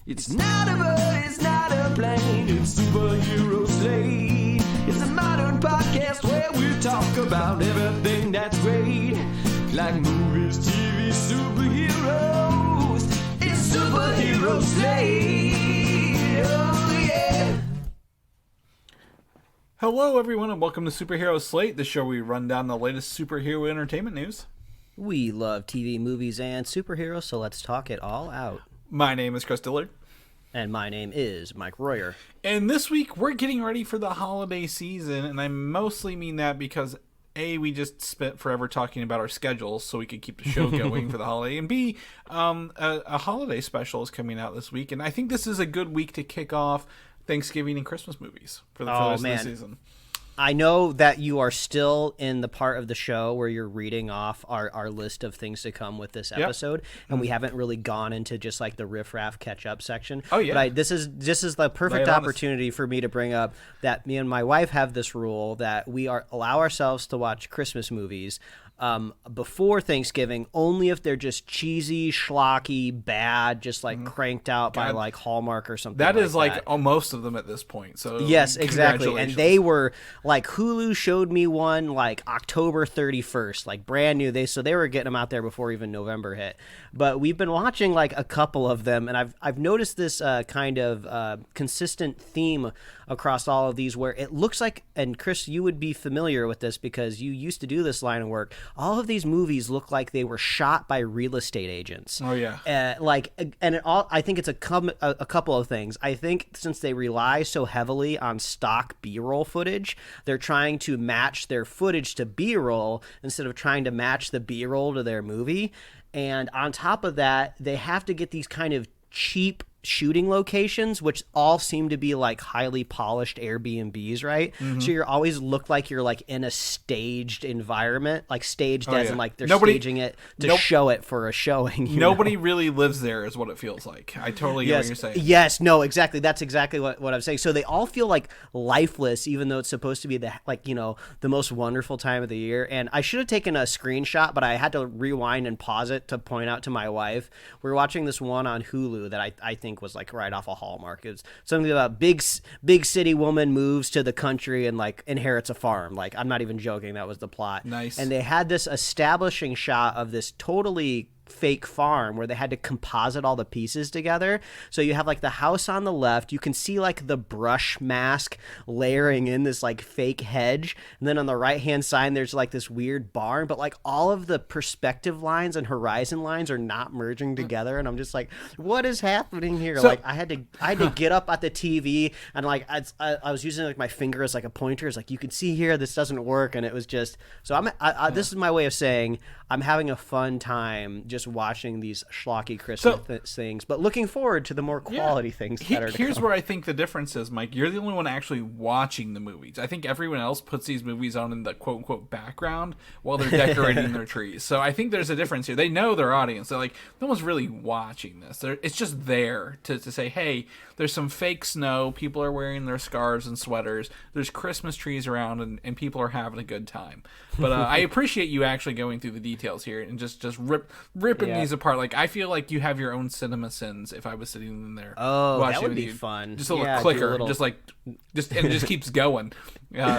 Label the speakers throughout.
Speaker 1: It's not a bird, it's not a plane, it's Superhero Slate. It's a modern podcast where we talk about everything that's great. Like movies, TV, superheroes. It's Superhero Slate. Oh yeah.
Speaker 2: Hello everyone and welcome to Superhero Slate, the show where we run down the latest superhero entertainment news.
Speaker 3: We love TV, movies, and superheroes, so let's talk it all out.
Speaker 2: My name is Chris Dillard.
Speaker 3: And my name is Mike Royer.
Speaker 2: And this week we're getting ready for the holiday season, and I mostly mean that because A, we just spent forever talking about our schedules so we could keep the show going for the holiday, and B, a holiday special is coming out this week, and I think this is a good week to kick off Thanksgiving and Christmas movies for the rest of the season.
Speaker 3: I know that you are still in the part of the show where you're reading off our list of things to come with this episode, and we haven't really gone into just like the riff-raff catch-up section.
Speaker 2: Oh, yeah.
Speaker 3: But this is the perfect opportunity for me to bring up that me and my wife have this rule that we allow ourselves to watch Christmas movies before Thanksgiving, only if they're just cheesy, schlocky, bad, just like cranked out by like Hallmark or something.
Speaker 2: That is like most of them at this point. So
Speaker 3: yes, exactly. And they were like, Hulu showed me one like October 31st, like brand new. So they were getting them out there before even November hit. But we've been watching like a couple of them, and I've noticed this kind of consistent theme across all of these where it looks like, and Chris, you would be familiar with this because you used to do this line of work. All of these movies look like they were shot by real estate agents.
Speaker 2: Oh yeah.
Speaker 3: I think it's a couple of things. I think since they rely so heavily on stock B-roll footage, they're trying to match their footage to B-roll instead of trying to match the B-roll to their movie. And on top of that, they have to get these kind of cheap shooting locations, which all seem to be like highly polished Airbnbs, right? Mm-hmm. So you're always look like you're like in a staged environment, like staged as in like they're staging it to show it for a showing.
Speaker 2: Nobody really lives there is what it feels like. I totally get what you're saying.
Speaker 3: Yes, no, exactly. That's exactly what I'm saying. So they all feel like lifeless, even though it's supposed to be the most wonderful time of the year. And I should have taken a screenshot, but I had to rewind and pause it to point out to my wife. We were watching this one on Hulu that I think was like right off a Hallmark. It was something about big city woman moves to the country and like inherits a farm. Like, I'm not even joking. That was the plot.
Speaker 2: Nice.
Speaker 3: And they had this establishing shot of this totally fake farm where they had to composite all the pieces together. So you have like the house on the left, you can see like the brush mask layering in this like fake hedge, and then on the right hand side there's like this weird barn, but like all of the perspective lines and horizon lines are not merging together, and I'm just like, what is happening here? So, like I had to get up at the TV, and like I was using like my finger as like a pointer. It's like, you can see here this doesn't work, and it was just so this is my way of saying I'm having a fun time just watching these schlocky Christmas things, but looking forward to the more quality things that are to
Speaker 2: Here's
Speaker 3: come.
Speaker 2: where I think the difference is, Mike. You're the only one actually watching the movies. I think everyone else puts these movies on in the quote-unquote background while they're decorating their trees. So I think there's a difference here. They know their audience. They're like, no one's really watching this. It's just there to say, hey, there's some fake snow. People are wearing their scarves and sweaters. There's Christmas trees around, and people are having a good time. But I appreciate you actually going through the details here and just ripping these apart. Like, I feel like you have your own cinema sins if I was sitting in there.
Speaker 3: Oh,
Speaker 2: watching
Speaker 3: that would
Speaker 2: with
Speaker 3: be
Speaker 2: you.
Speaker 3: fun.
Speaker 2: Just a little clicker, and it just keeps going.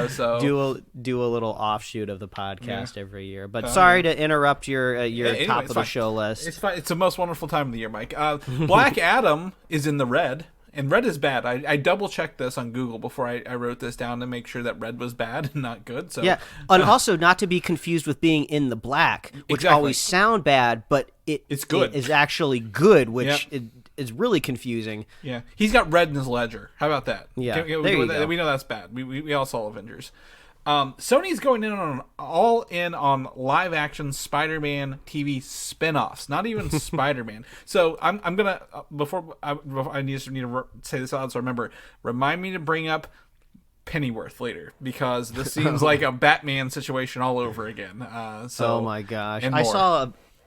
Speaker 2: So
Speaker 3: do a little offshoot of the podcast every year. But sorry to interrupt your
Speaker 2: anyway,
Speaker 3: top of the show list.
Speaker 2: It's fine. It's the most wonderful time of the year, Mike. Black Adam is in the red. And red is bad. I double-checked this on Google before I wrote this down to make sure that red was bad and not good. So
Speaker 3: yeah, and also not to be confused with being in the black, which always sound bad, but
Speaker 2: it's good.
Speaker 3: It is actually good, which is really confusing.
Speaker 2: Yeah, he's got red in his ledger. How about that?
Speaker 3: Yeah,
Speaker 2: there
Speaker 3: you go.
Speaker 2: We know that's bad. We all saw Avengers. Sony's going all in on live-action Spider-Man TV spinoffs. Not even Spider-Man. So I'm gonna I need to say this out. So remind me to bring up Pennyworth later, because this seems like a Batman situation all over again.
Speaker 3: Oh my gosh!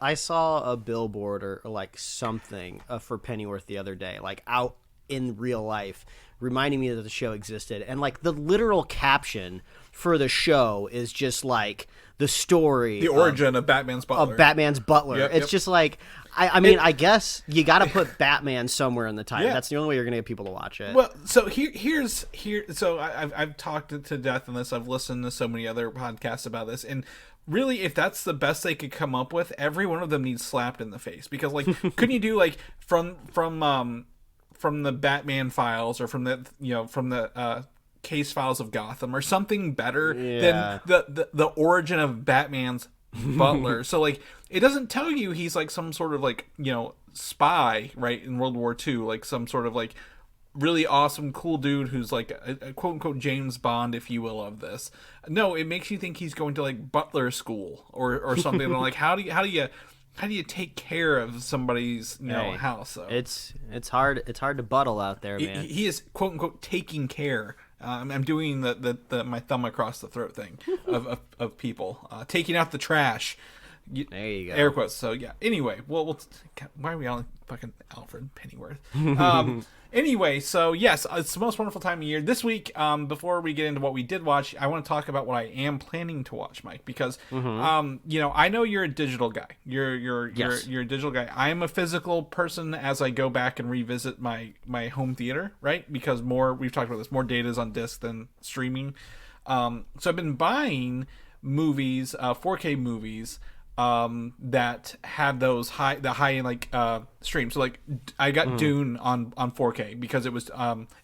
Speaker 3: I saw a billboard or like something for Pennyworth the other day, like out in real life, reminding me that the show existed, and like the literal caption for the show is just like the story,
Speaker 2: the origin of Batman's butler.
Speaker 3: It's just like, I mean, I guess you got to put Batman somewhere in the title.
Speaker 2: Yeah.
Speaker 3: That's the only way you're going to get people to watch it.
Speaker 2: Well, so here's. So I've talked to death on this. I've listened to so many other podcasts about this, and really, if that's the best they could come up with, every one of them needs slapped in the face. Because like, couldn't you do like from the Batman files, or from the case files of Gotham, or something better than the origin of Batman's butler? So like, it doesn't tell you he's like some sort of like, spy, right, in World War II, like some sort of like really awesome cool dude who's like a quote unquote James Bond, if you will, of this. No, it makes you think he's going to like butler school or something. Like, how do you take care of somebody's house? So
Speaker 3: it's hard to buttle out there, man.
Speaker 2: He is quote unquote taking care. I'm doing the my thumb across the throat thing of people taking out the trash.
Speaker 3: There you go.
Speaker 2: Air quotes. So yeah. Anyway, well, why are we all fucking Alfred Pennyworth? Anyway, so yes, it's the most wonderful time of year. This week, before we get into what we did watch, I want to talk about what I am planning to watch, Mike, because I know you're a digital guy. You're a digital guy. I am a physical person as I go back and revisit my home theater, right? Because we've talked about this, more data is on disc than streaming. So I've been buying movies, 4K movies, that have those high end like streams. So like I got Dune on 4K because it was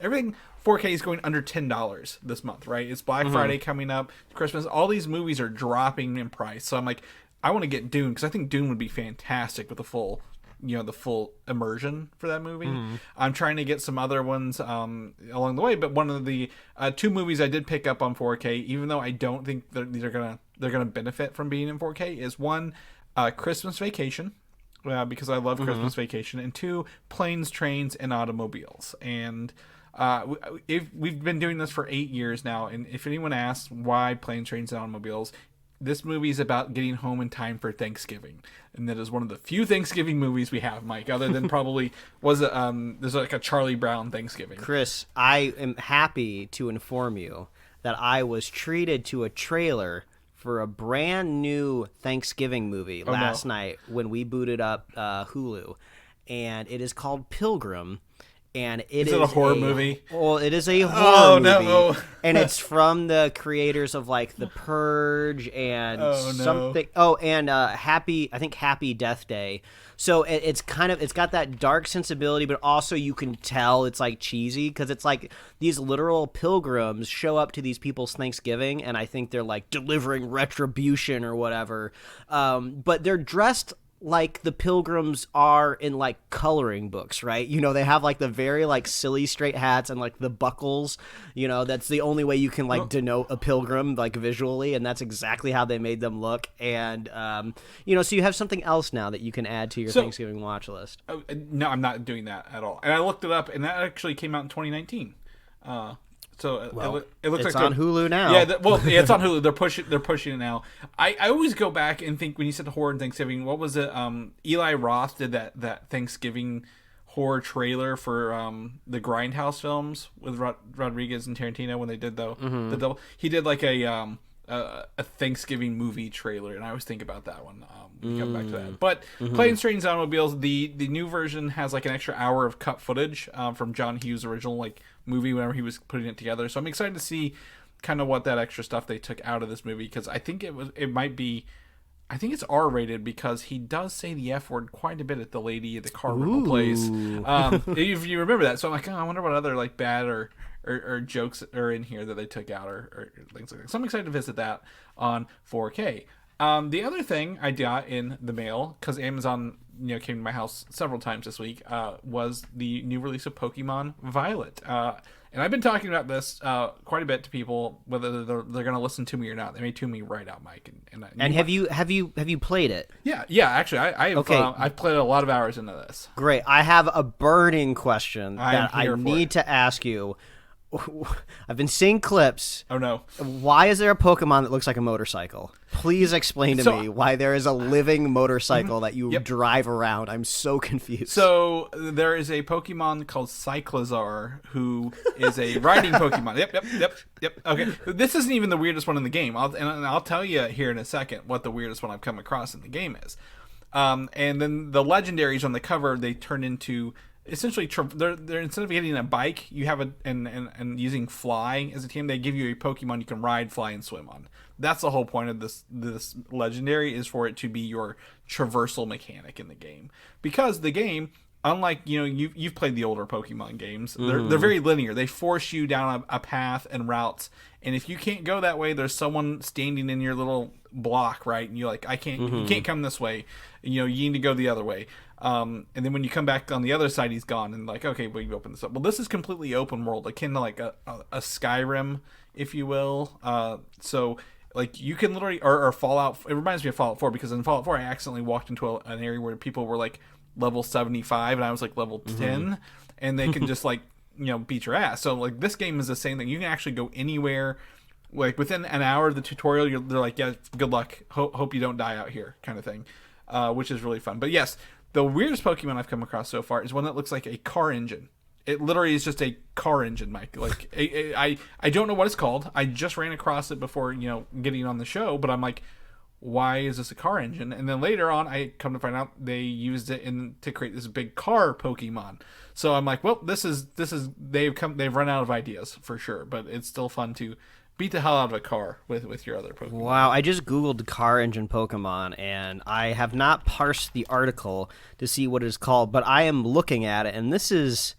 Speaker 2: everything 4K is going under $10 this month, right? It's Black Friday coming up, Christmas. All these movies are dropping in price, so I'm like, I want to get Dune because I think Dune would be fantastic with the full immersion for that movie. I'm trying to get some other ones along the way, but one of the two movies I did pick up on 4K, even though I don't think they're gonna benefit from being in 4K, is one, Christmas Vacation, because I love Christmas Vacation, and two, Planes, Trains, and Automobiles. And we've been doing this for 8 years now, and if anyone asks why Planes, Trains, and Automobiles, this movie is about getting home in time for Thanksgiving, and that is one of the few Thanksgiving movies we have, Mike, other than probably there's like a Charlie Brown Thanksgiving.
Speaker 3: Chris, I am happy to inform you that I was treated to a trailer for a brand new Thanksgiving movie last night when we booted up Hulu, and it is called Pilgrim. And is
Speaker 2: it a horror movie?
Speaker 3: Well, it is a horror movie.
Speaker 2: No.
Speaker 3: And it's from the creators of like The Purge and something. Oh, and Happy Death Day. So it's got that dark sensibility, but also you can tell it's like cheesy because it's like these literal pilgrims show up to these people's Thanksgiving, and I think they're like delivering retribution or whatever. But they're dressed like the pilgrims are in like coloring books, right? They have like the very like silly straight hats and like the buckles, that's the only way you can like denote a pilgrim like visually, and that's exactly how they made them look. And so you have something else now that you can add to your Thanksgiving watch list.
Speaker 2: No, I'm not doing that at all. And I looked it up, and that actually came out in 2019. So it looks
Speaker 3: it's
Speaker 2: like
Speaker 3: on Hulu now.
Speaker 2: Yeah, it's on Hulu. They're pushing it now. I always go back and think when you said horror and Thanksgiving, what was it? Eli Roth did that Thanksgiving horror trailer for the Grindhouse films with Rodriguez and Tarantino when they did the double. He did like a Thanksgiving movie trailer, and I always think about that one. We come back to that. But Planes, Trains, Automobiles, the new version has like an extra hour of cut footage from John Hughes' original like movie whenever he was putting it together. So I'm excited to see kind of what that extra stuff they took out of this movie, because I think I think it's R-rated because he does say the F word quite a bit at the lady at the car rental place. If you remember that. So I'm like, I wonder what other like bad or jokes are in here that they took out or things like that. So I'm excited to visit that on 4K. The other thing I got in the mail, because Amazon came to my house several times this week, was the new release of Pokemon Violet. And I've been talking about this quite a bit to people, whether they're going to listen to me or not. They may tune me right out, Mike.
Speaker 3: And have you played it?
Speaker 2: Yeah. Actually, I've played a lot of hours into this.
Speaker 3: Great. I have a burning question that I need to ask you. I've been seeing clips.
Speaker 2: Oh no!
Speaker 3: Why is there a Pokemon that looks like a motorcycle? Please explain to me why there is a living motorcycle that you drive around. I'm so confused.
Speaker 2: So there is a Pokemon called Cyclizar who is a riding Pokemon. Yep. Okay, this isn't even the weirdest one in the game. I'll tell you here in a second what the weirdest one I've come across in the game is. And then the legendaries on the cover, they turn into essentially they're instead of getting a bike, you have and using fly as a team, they give you a Pokemon you can ride, fly, and swim on. That's the whole point of this legendary, is for it to be your traversal mechanic in the game, because the game, unlike, you've played the older Pokemon games, they're very linear. They force you down a path and routes, and if you can't go that way, there's someone standing in your little block, right? And you're like, you can't come this way. You need to go the other way. And then when you come back on the other side, he's gone, and like, okay, well, you open this up. Well, this is completely open world, akin to like a Skyrim, if you will. So like you can literally, or Fallout. It reminds me of Fallout 4, because in Fallout 4, I accidentally walked into an area where people were like level 75 and I was like level 10, and they can just like beat your ass. So like this game is the same thing. You can actually go anywhere. Like within an hour of the tutorial, they're like, yeah, good luck, hope you don't die out here, kind of thing, which is really fun. But yes, the weirdest Pokemon I've come across so far is one that looks like a car engine. It literally is just a car engine, Mike. Like I don't know what it's called. I just ran across it before getting on the show, but I'm like, why is this a car engine? And then later on, I come to find out they used it to create this big car Pokemon. So I'm like, well, this is they've run out of ideas for sure, but it's still fun to beat the hell out of a car with your other Pokemon.
Speaker 3: Wow, I just Googled car engine Pokemon, and I have not parsed the article to see what it's called, but I am looking at it, and this is,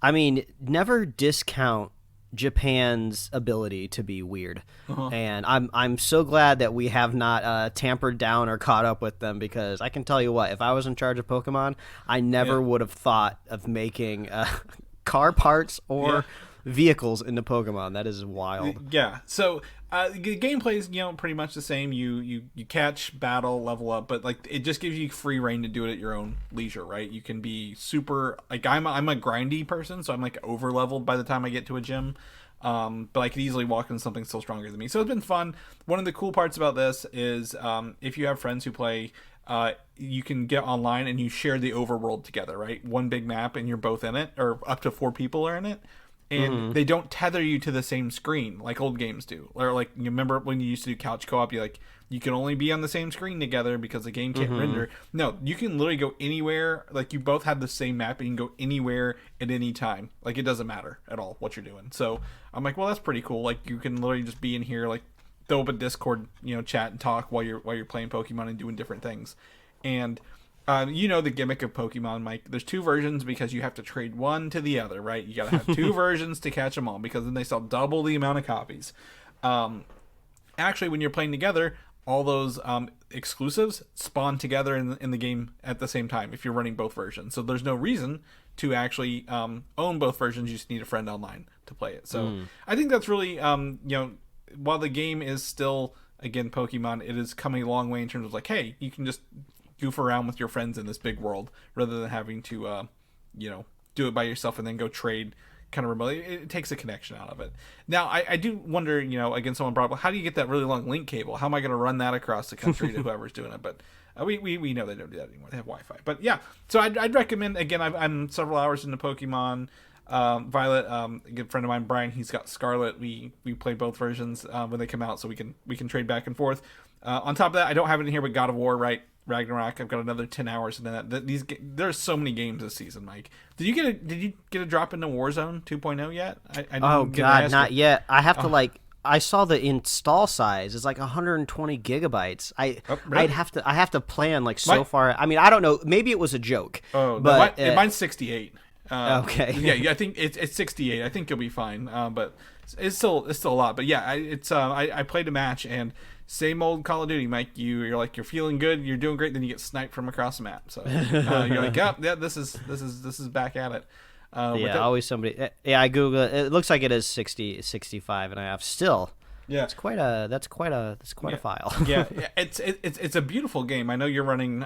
Speaker 3: never discount Japan's ability to be weird. And I'm so glad that we have not tampered down or caught up with them, because I can tell you what, if I was in charge of Pokemon, I never would have thought of making car parts or vehicles into Pokemon. That is wild.
Speaker 2: Yeah. So the gameplay is pretty much the same. You catch, battle, level up, but like it just gives you free reign to do it at your own leisure, right? You can be super, like I'm a grindy person, so I'm like over leveled by the time I get to a gym. But I could easily walk into something still stronger than me. So it's been fun. One of the cool parts about this is if you have friends who play, you can get online and you share the overworld together, right? One big map and you're both in it, or up to 4 people are in it. And they don't tether you to the same screen like old games do. Or like, you remember when you used to do couch co-op, you can only be on the same screen together because the game can't render. No, you can literally go anywhere. Like, you both have the same map and you can go anywhere at any time. Like, it doesn't matter at all what you're doing. So I'm like, well, that's pretty cool. Like, you can literally just be in here, like, throw up a Discord, chat and talk while you're playing Pokemon and doing different things. And the gimmick of Pokemon, Mike. There's 2 versions because you have to trade one to the other, right? You gotta have 2 versions to catch them all, because then they sell double the amount of copies. Actually, when you're playing together, all those exclusives spawn together in the game at the same time if you're running both versions. So there's no reason to actually own both versions. You just need a friend online to play it. So I think that's really, while the game is still, again, Pokemon, it is coming a long way in terms of like, hey, you can just goof around with your friends in this big world rather than having to do it by yourself and then go trade kind of remotely. It takes a connection out of it. Now I do wonder, again, someone brought up, how do you get that really long link cable? How am I going to run that across the country to whoever's doing it? But we know they don't do that anymore. They have Wi-Fi. But yeah, so I'd recommend, again, I'm several hours into Pokemon Violet. A good friend of mine, Brian, he's got Scarlet. We play both versions when they come out, so we can trade back and forth. On top of that, I don't have it in here, but God of War, right? Ragnarok. I've got another 10 hours into that. There's so many games this season, Mike. Did you get a drop into Warzone 2.0 yet? I didn't
Speaker 3: not yet. I have to I saw the install size. It's like 120 gigabytes.
Speaker 2: Really?
Speaker 3: I have to plan far. I mean, I don't know. Maybe it was a joke.
Speaker 2: Oh, but mine's 68.
Speaker 3: Okay.
Speaker 2: Yeah, I think it's 68. I think you'll be fine. But it's still a lot. But yeah, I played a match, and same old Call of Duty, Mike. You're feeling good, you're doing great, then you get sniped from across the map. So you're like, oh, yeah, this is back at it.
Speaker 3: Always somebody. Yeah, I Google it. It looks like it is 65 and a half. Still, yeah, that's quite a file.
Speaker 2: Yeah, it's a beautiful game. I know you're running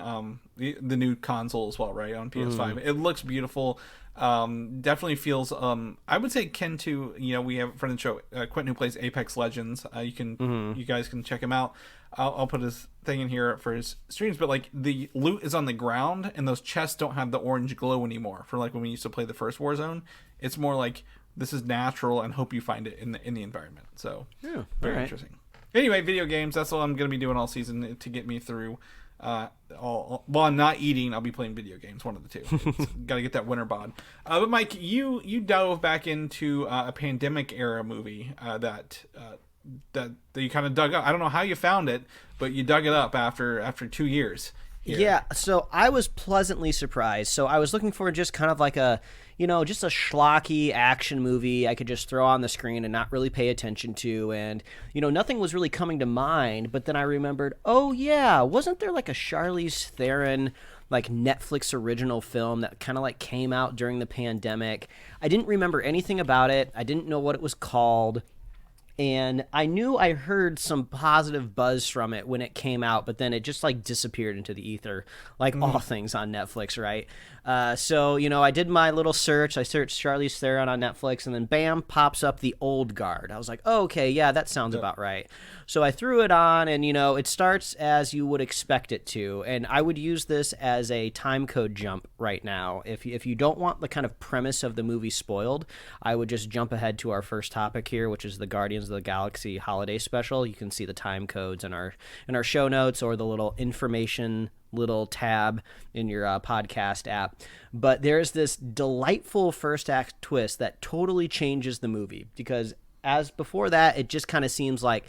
Speaker 2: the new console as well, right, on PS5. It looks beautiful. Definitely feels I would say akin to, we have a friend of the show, Quentin, who plays Apex Legends. You guys can check him out. I'll put his thing in here for his streams, but like the loot is on the ground and those chests don't have the orange glow anymore for like when we used to play the first Warzone. It's more like this is natural and hope you find it in the environment. So very interesting. Anyway, video games, that's all I'm going to be doing all season to get me through While I'm not eating, I'll be playing video games. One of the two. Got to get that winter bod. But Mike, you dove back into a pandemic era movie that you kind of dug up. I don't know how you found it, but you dug it up after 2 years. Here.
Speaker 3: Yeah, so I was pleasantly surprised. So I was looking for just kind of like just a schlocky action movie I could just throw on the screen and not really pay attention to. And, nothing was really coming to mind. But then I remembered, oh, yeah, wasn't there like a Charlize Theron like Netflix original film that kind of like came out during the pandemic? I didn't remember anything about it. I didn't know what it was called. And I knew I heard some positive buzz from it when it came out, but then it just like disappeared into the ether, like all things on Netflix, right? So, I did my little search. I searched Charlize Theron on Netflix, and then bam, pops up The Old Guard. I was like, oh, okay, yeah, that sounds about right. So I threw it on, and, it starts as you would expect it to. And I would use this as a time code jump right now. If you don't want the kind of premise of the movie spoiled, I would just jump ahead to our first topic here, which is the Guardians of the Galaxy holiday special. You can see the time codes in our show notes or the little information little tab in your podcast app. But there's this delightful first act twist that totally changes the movie, because as before that, it just kind of seems like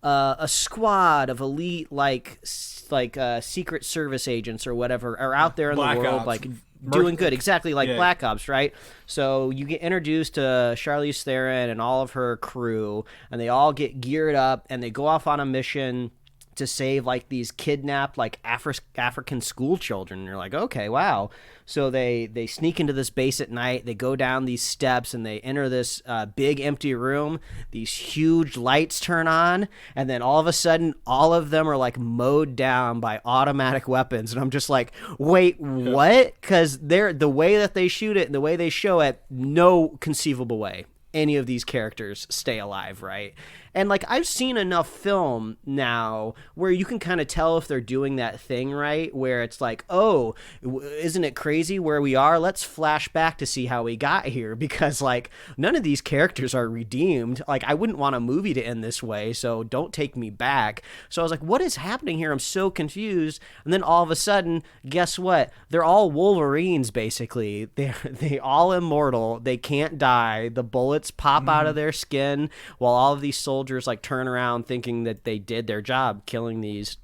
Speaker 3: a squad of elite like Secret Service agents or whatever are out there in
Speaker 2: Black
Speaker 3: the world
Speaker 2: Ops.
Speaker 3: like doing good, exactly like Black Ops, right? So you get introduced to Charlize Theron and all of her crew, and they all get geared up and they go off on a mission to save like these kidnapped like African school children. And you're like, okay, wow. So they sneak into this base at night, they go down these steps, and they enter this big empty room. These huge lights turn on, and then all of a sudden all of them are like mowed down by automatic weapons. And I'm just like, wait, what? Because the way that they shoot it and the way they show it, no conceivable way any of these characters stay alive, right? And like I've seen enough film now where you can kind of tell if they're doing that thing right, where it's like, oh, isn't it crazy where we are? Let's flash back to see how we got here, because like none of these characters are redeemed. Like I wouldn't want a movie to end this way, so don't take me back. So I was like, what is happening here? I'm so confused. And then all of a sudden, guess what? They're all Wolverines basically. They all immortal. They can't die. The bullets pop out of their skin while all of these soldiers like turn around thinking that they did their job killing these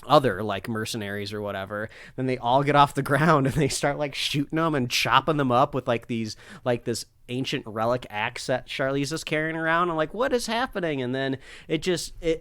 Speaker 3: other like mercenaries or whatever. Then they all get off the ground and they start like shooting them and chopping them up with like these like this ancient relic axe that Charlize is carrying around. I'm like, what is happening? And then it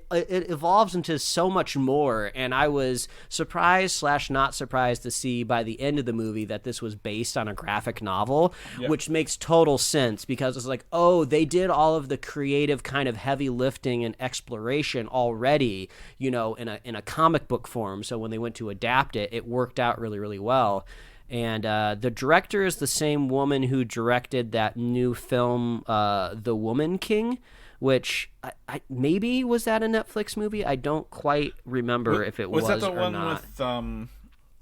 Speaker 3: evolves into so much more. And I was surprised / not surprised to see by the end of the movie that this was based on a graphic novel, which makes total sense, because it's like, oh, they did all of the creative kind of heavy lifting and exploration already, in a comic book form. So when they went to adapt it, it worked out really, really well. And the director is the same woman who directed that new film, The Woman King, which I maybe was that a Netflix movie? I don't quite remember if it was
Speaker 2: that the
Speaker 3: or
Speaker 2: one
Speaker 3: not.
Speaker 2: with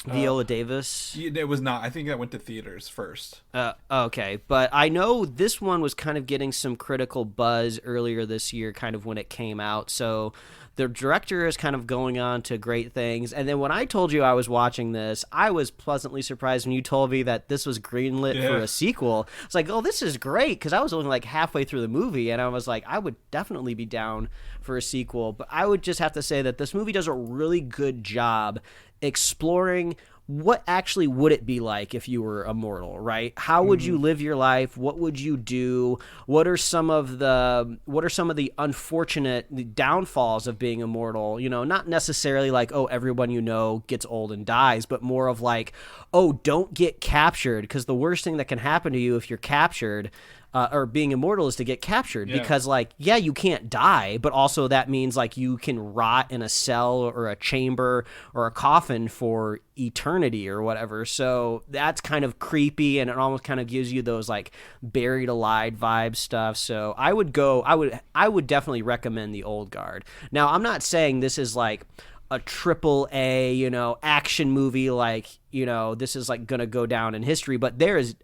Speaker 3: Viola Davis?
Speaker 2: It was not. I think that went to theaters first.
Speaker 3: Okay, but I know this one was kind of getting some critical buzz earlier this year, kind of when it came out. So the director is kind of going on to great things. And then when I told you I was watching this, I was pleasantly surprised when you told me that this was greenlit for a sequel. It's like, oh, this is great, because I was only like halfway through the movie, and I was like, I would definitely be down for a sequel. But I would just have to say that this movie does a really good job exploring what actually would it be like if you were immortal, right? How would you live your life? What would you do? What are some of the unfortunate downfalls of being immortal? Not necessarily like, oh, everyone gets old and dies, but more of like, oh, don't get captured, because the worst thing that can happen to you if you're captured or being immortal is to get captured, because you can't die, but also that means like you can rot in a cell or a chamber or a coffin for eternity or whatever. So that's kind of creepy, and it almost kind of gives you those like buried alive vibe stuff. So I would definitely recommend The Old Guard. Now, I'm not saying this is like a triple A, action movie, like, this is like going to go down in history, but there is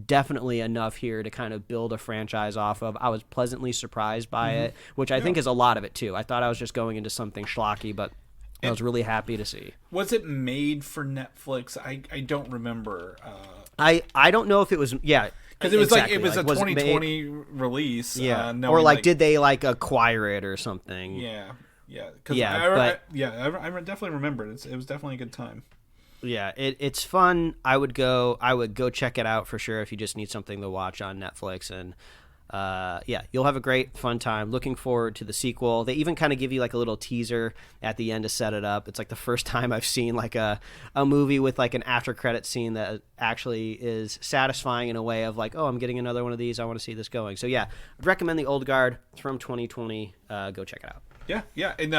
Speaker 3: definitely enough here to kind of build a franchise off of. I was pleasantly surprised by it, which I think is a lot of it too. I thought I was just going into something schlocky, but I was really happy to see.
Speaker 2: Was it made for Netflix? I don't remember.
Speaker 3: I don't know if it was
Speaker 2: because it was
Speaker 3: exactly.
Speaker 2: it was a
Speaker 3: was it
Speaker 2: 2020 release.
Speaker 3: Yeah,
Speaker 2: knowing,
Speaker 3: or like did they like acquire it or something?
Speaker 2: Yeah.
Speaker 3: Yeah,
Speaker 2: I definitely remember it. It was definitely a good time.
Speaker 3: Yeah, it's fun. I would go check it out for sure if you just need something to watch on Netflix. And you'll have a great fun time. Looking forward to the sequel. They even kind of give you like a little teaser at the end to set it up. It's like the first time I've seen like a movie with like an after credit scene that actually is satisfying in a way of like, oh, I'm getting another one of these. I want to see this going. So yeah, I'd recommend The Old Guard. It's from 2020. Go check it out.
Speaker 2: Yeah, and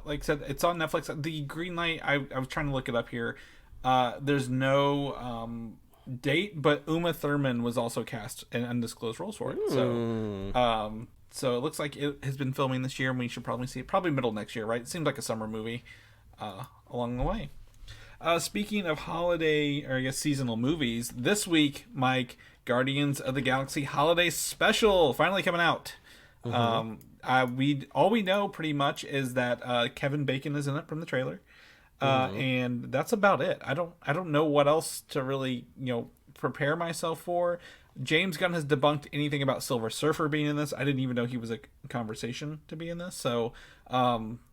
Speaker 2: like I said, it's on Netflix. The green light, I was trying to look it up here. There's no date, but Uma Thurman was also cast in undisclosed roles for it. So it looks like it has been filming this year, and we should probably see it probably middle next year, right? It seems like a summer movie along the way. Speaking of holiday, or I guess seasonal movies, this week, Mike, Guardians of the Galaxy Holiday Special finally coming out. We know pretty much is that Kevin Bacon is in it from the trailer, and that's about it. I don't know what else to really prepare myself for. James Gunn has debunked anything about Silver Surfer being in this. I didn't even know he was a conversation to be in this. So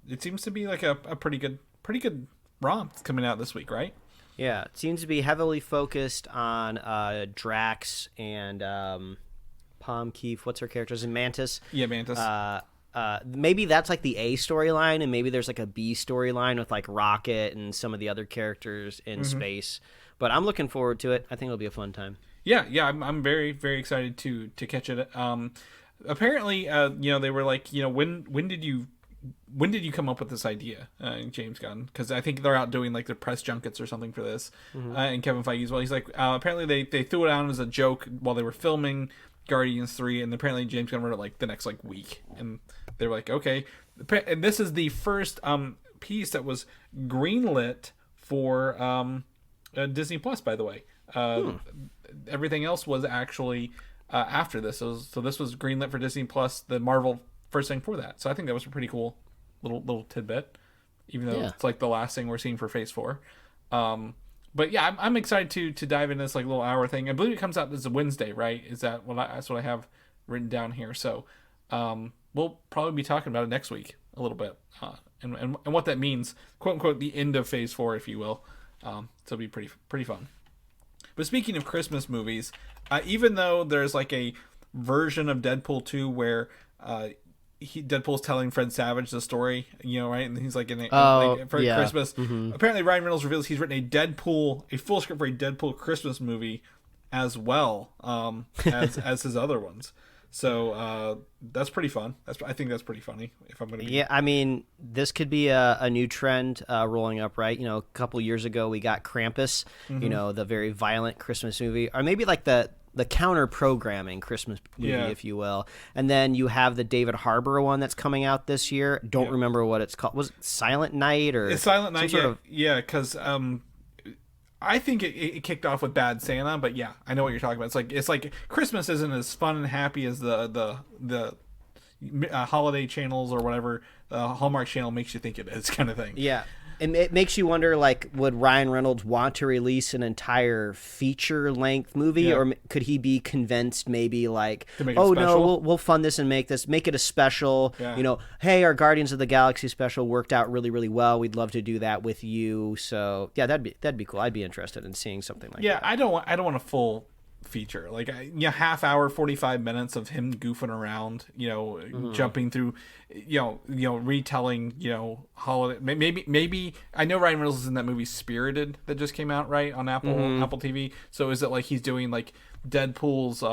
Speaker 2: it seems to be like a pretty good romp coming out this week, right?
Speaker 3: Yeah, it seems to be heavily focused on Drax and Palm Keef, what's her character? Is it Mantis?
Speaker 2: Yeah, Mantis.
Speaker 3: Maybe that's like the A storyline, and maybe there's like a B storyline with like Rocket and some of the other characters in space. But I'm looking forward to it. I think it'll be a fun time. Yeah,
Speaker 2: I'm very, very excited to catch it. Apparently, they were like, when did you come up with this idea, James Gunn? Because I think they're out doing like their press junkets or something for this, and Kevin Feige as well. He's like, apparently they threw it out as a joke while they were filming Guardians 3, and apparently James Gunn wrote it like the next like week, and they were like, okay. And this is the first piece that was greenlit for Disney Plus, by the way. Everything else was actually after this. So this was greenlit for Disney Plus, the Marvel first thing for that. So I think that was a pretty cool little tidbit, even though it's like the last thing we're seeing for Phase 4. But yeah, I'm excited to dive into this like little hour thing. I believe it comes out this Wednesday, right? That's what I have written down here. So we'll probably be talking about it next week a little bit, and what that means, quote unquote, the end of Phase 4, if you will. So it'll be pretty fun. But speaking of Christmas movies, even though there's like a version of Deadpool 2 where Deadpool's telling Fred Savage the story, right? And he's like for Christmas. Apparently Ryan Reynolds reveals he's written a full script for a Deadpool Christmas movie as well, as his other ones. So that's pretty fun. I think that's pretty funny. If I'm gonna be...
Speaker 3: Yeah, I mean, this could be a new trend rolling up, right? A couple years ago we got Krampus, the very violent Christmas movie, or maybe like the counter programming Christmas movie, if you will. And then you have the David Harbour one that's coming out this year. Don't remember what it's called. Was it Silent Night or?
Speaker 2: It's Silent Night. Yeah, because I think it kicked off with Bad Santa, but yeah, I know what you're talking about. It's like Christmas isn't as fun and happy as the holiday channels or whatever the Hallmark Channel makes you think it is, kind of thing.
Speaker 3: Yeah. And it makes you wonder, like, would Ryan Reynolds want to release an entire feature-length movie, or could he be convinced maybe, like, oh, no, we'll fund this and make it a special, hey, our Guardians of the Galaxy special worked out really, really well. We'd love to do that with you. So, yeah, that'd be cool. I'd be interested in seeing something like that.
Speaker 2: Yeah, I don't want a full feature, like half hour, 45 minutes of him goofing around, jumping through, retelling, holiday. Maybe I know Ryan Reynolds is in that movie Spirited that just came out, right, on Apple TV. So is it like he's doing like Deadpool's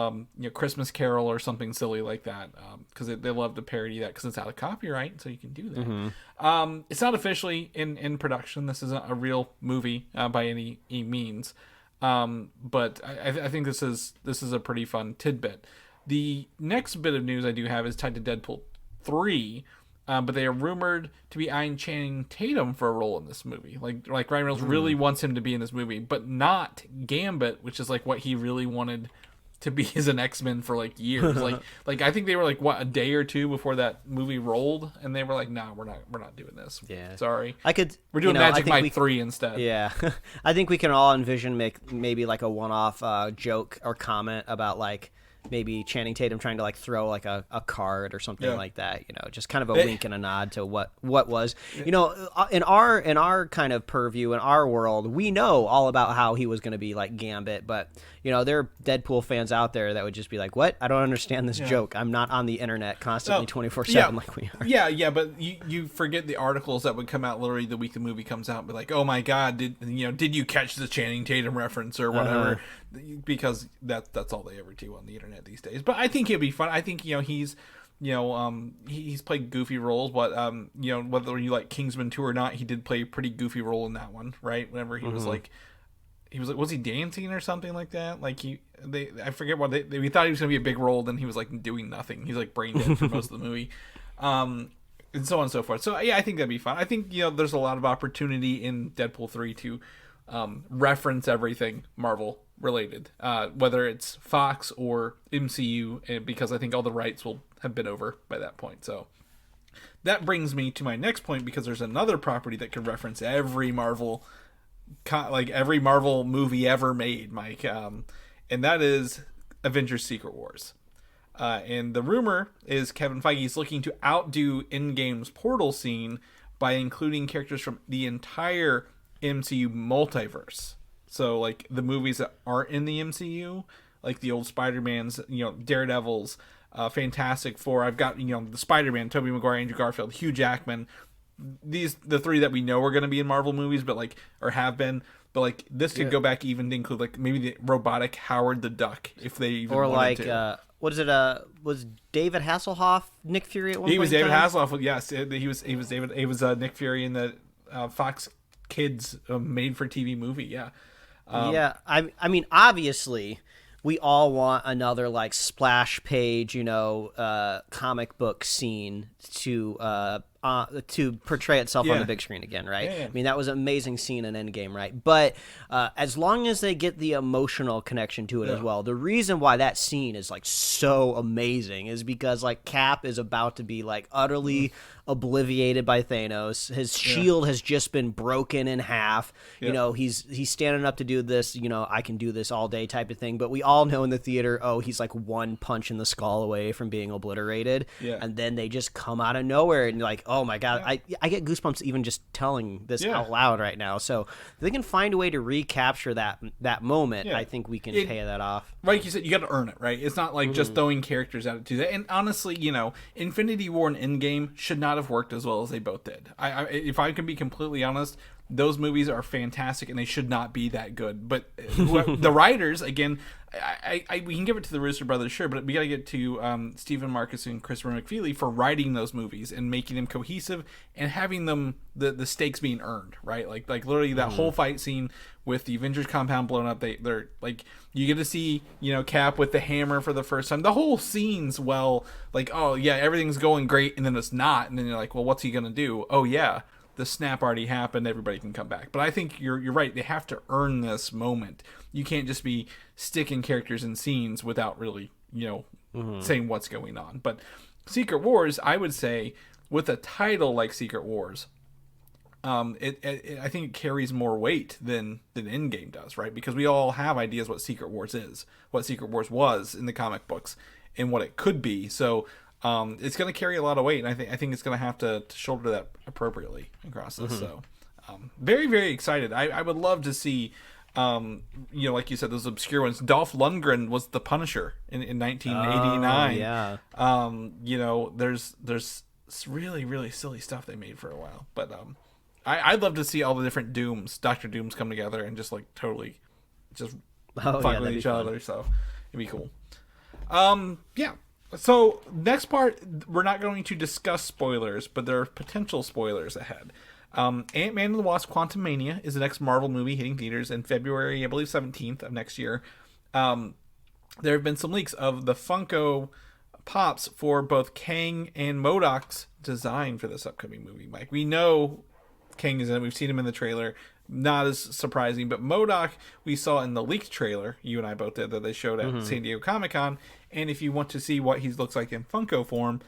Speaker 2: Christmas Carol or something silly like that? Because they love to parody that because it's out of copyright, so you can do that. It's not officially in production. This isn't a real movie by any means. But I think this is a pretty fun tidbit. The next bit of news I do have is tied to Deadpool 3, but they are rumored to be eyeing Channing Tatum for a role in this movie. Like Ryan Reynolds really wants him to be in this movie, but not Gambit, which is like what he really wanted to be as an X-Men for like years. like I think they were like a day or two before that movie rolled, and they were like, "Nah, we're not doing this.
Speaker 3: Yeah,
Speaker 2: sorry.
Speaker 3: We're
Speaker 2: doing Magic Mike 3 instead."
Speaker 3: Yeah, I think we can all envision maybe like a one-off joke or comment about like maybe Channing Tatum trying to like throw like a card or something like that, just kind of a wink and a nod to what was, in our kind of purview, in our world, we know all about how he was going to be like Gambit, but there are Deadpool fans out there that would just be like, what? I don't understand this joke. I'm not on the internet constantly 24/7 like we are.
Speaker 2: Yeah, but you forget the articles that would come out literally the week the movie comes out, and be like, oh my God, did you catch the Channing Tatum reference or whatever? Because that's all they ever do on the internet these days. But I think it'd be fun. I think he's he's played goofy roles, but whether you like Kingsman 2 or not, he did play a pretty goofy role in that one, right? Whenever he was like, was he dancing or something like that? Like I forget what we thought he was gonna be a big role, then he was like doing nothing. He's like brain dead for most of the movie, and so on and so forth. So yeah, I think that'd be fun. I think there's a lot of opportunity in Deadpool 3 to reference everything Marvel related, whether it's Fox or MCU, because I think all the rights will have been over by that point. So that brings me to my next point, because there's another property that can reference every Marvel, like every Marvel movie ever made, Mike, and that is Avengers Secret Wars. And the rumor is Kevin Feige is looking to outdo Endgame's portal scene by including characters from the entire MCU multiverse. So like the movies that aren't in the MCU, like the old Spider-Mans, Daredevils, Fantastic Four. I've got the Spider-Man, Tobey Maguire, Andrew Garfield, Hugh Jackman. The three that we know are going to be in Marvel movies, but like or have been. But like this could go back even to include like maybe the robotic Howard the Duck, if they even
Speaker 3: or
Speaker 2: wanted
Speaker 3: like
Speaker 2: to.
Speaker 3: What is it? Was David Hasselhoff Nick Fury at one point?
Speaker 2: He was
Speaker 3: in
Speaker 2: David
Speaker 3: time?
Speaker 2: Hasselhoff. Yes, he was David. He was Nick Fury in the Fox Kids made for TV movie. Yeah.
Speaker 3: I mean, obviously, we all want another like splash page, comic book scene to portray itself on the big screen again, right?
Speaker 2: Yeah.
Speaker 3: I mean, that was an amazing scene in Endgame, right? But as long as they get the emotional connection to it as well, the reason why that scene is like so amazing is because like Cap is about to be like utterly obliviated by Thanos. His shield has just been broken in half. He's standing up to do this, I can do this all day type of thing. But we all know in the theater, he's like one punch in the skull away from being obliterated. Yeah. And then they just come out of nowhere and like, oh my God, I get goosebumps even just telling this out loud right now. So if they can find a way to recapture that moment, I think we can pay that off.
Speaker 2: Like you said, you got to earn it, right? It's not like just throwing characters out to that. And honestly, Infinity War and Endgame should not have worked as well as they both did. If I can be completely honest, those movies are fantastic and they should not be that good. But the writers, again, we can give it to the Russo brothers, sure, but we got to get to Stephen Marcus and Christopher McFeely for writing those movies and making them cohesive and having them the stakes being earned, right? Like literally that whole fight scene with the Avengers compound blown up. They're like, you get to see Cap with the hammer for the first time. The whole scene's everything's going great, and then it's not, and then you're like, well, what's he gonna do? Oh yeah, the snap already happened, everybody can come back. But I think you're right. They have to earn this moment. You can't just be sticking characters in scenes without really, saying what's going on. But Secret Wars, I would say, with a title like Secret Wars, I think it carries more weight than Endgame does, right? Because we all have ideas what Secret Wars is, what Secret Wars was in the comic books, and what it could be. So it's going to carry a lot of weight, and I think it's going to have to shoulder that appropriately across this. So very, very excited. I would love to see, like you said, those obscure ones. Dolph Lundgren was the Punisher in 1989. There's really, really silly stuff they made for a while, but I'd love to see all the different Dooms, Doctor Dooms, come together and just like totally just fuck with each other. So it'd be cool. So next part, we're not going to discuss spoilers, but there are potential spoilers ahead. Ant-Man and the Wasp: Quantumania is the next Marvel movie hitting theaters in February, I believe 17th of next year. There have been some leaks of the Funko Pops for both Kang and MODOKs design for this upcoming movie. Mike, we know Kang is in it. We've seen him in the trailer. not as surprising. But MODOK we saw in the leaked trailer, you and I both did, that they showed at San Diego Comic-Con. And if you want to see what he looks like in Funko form,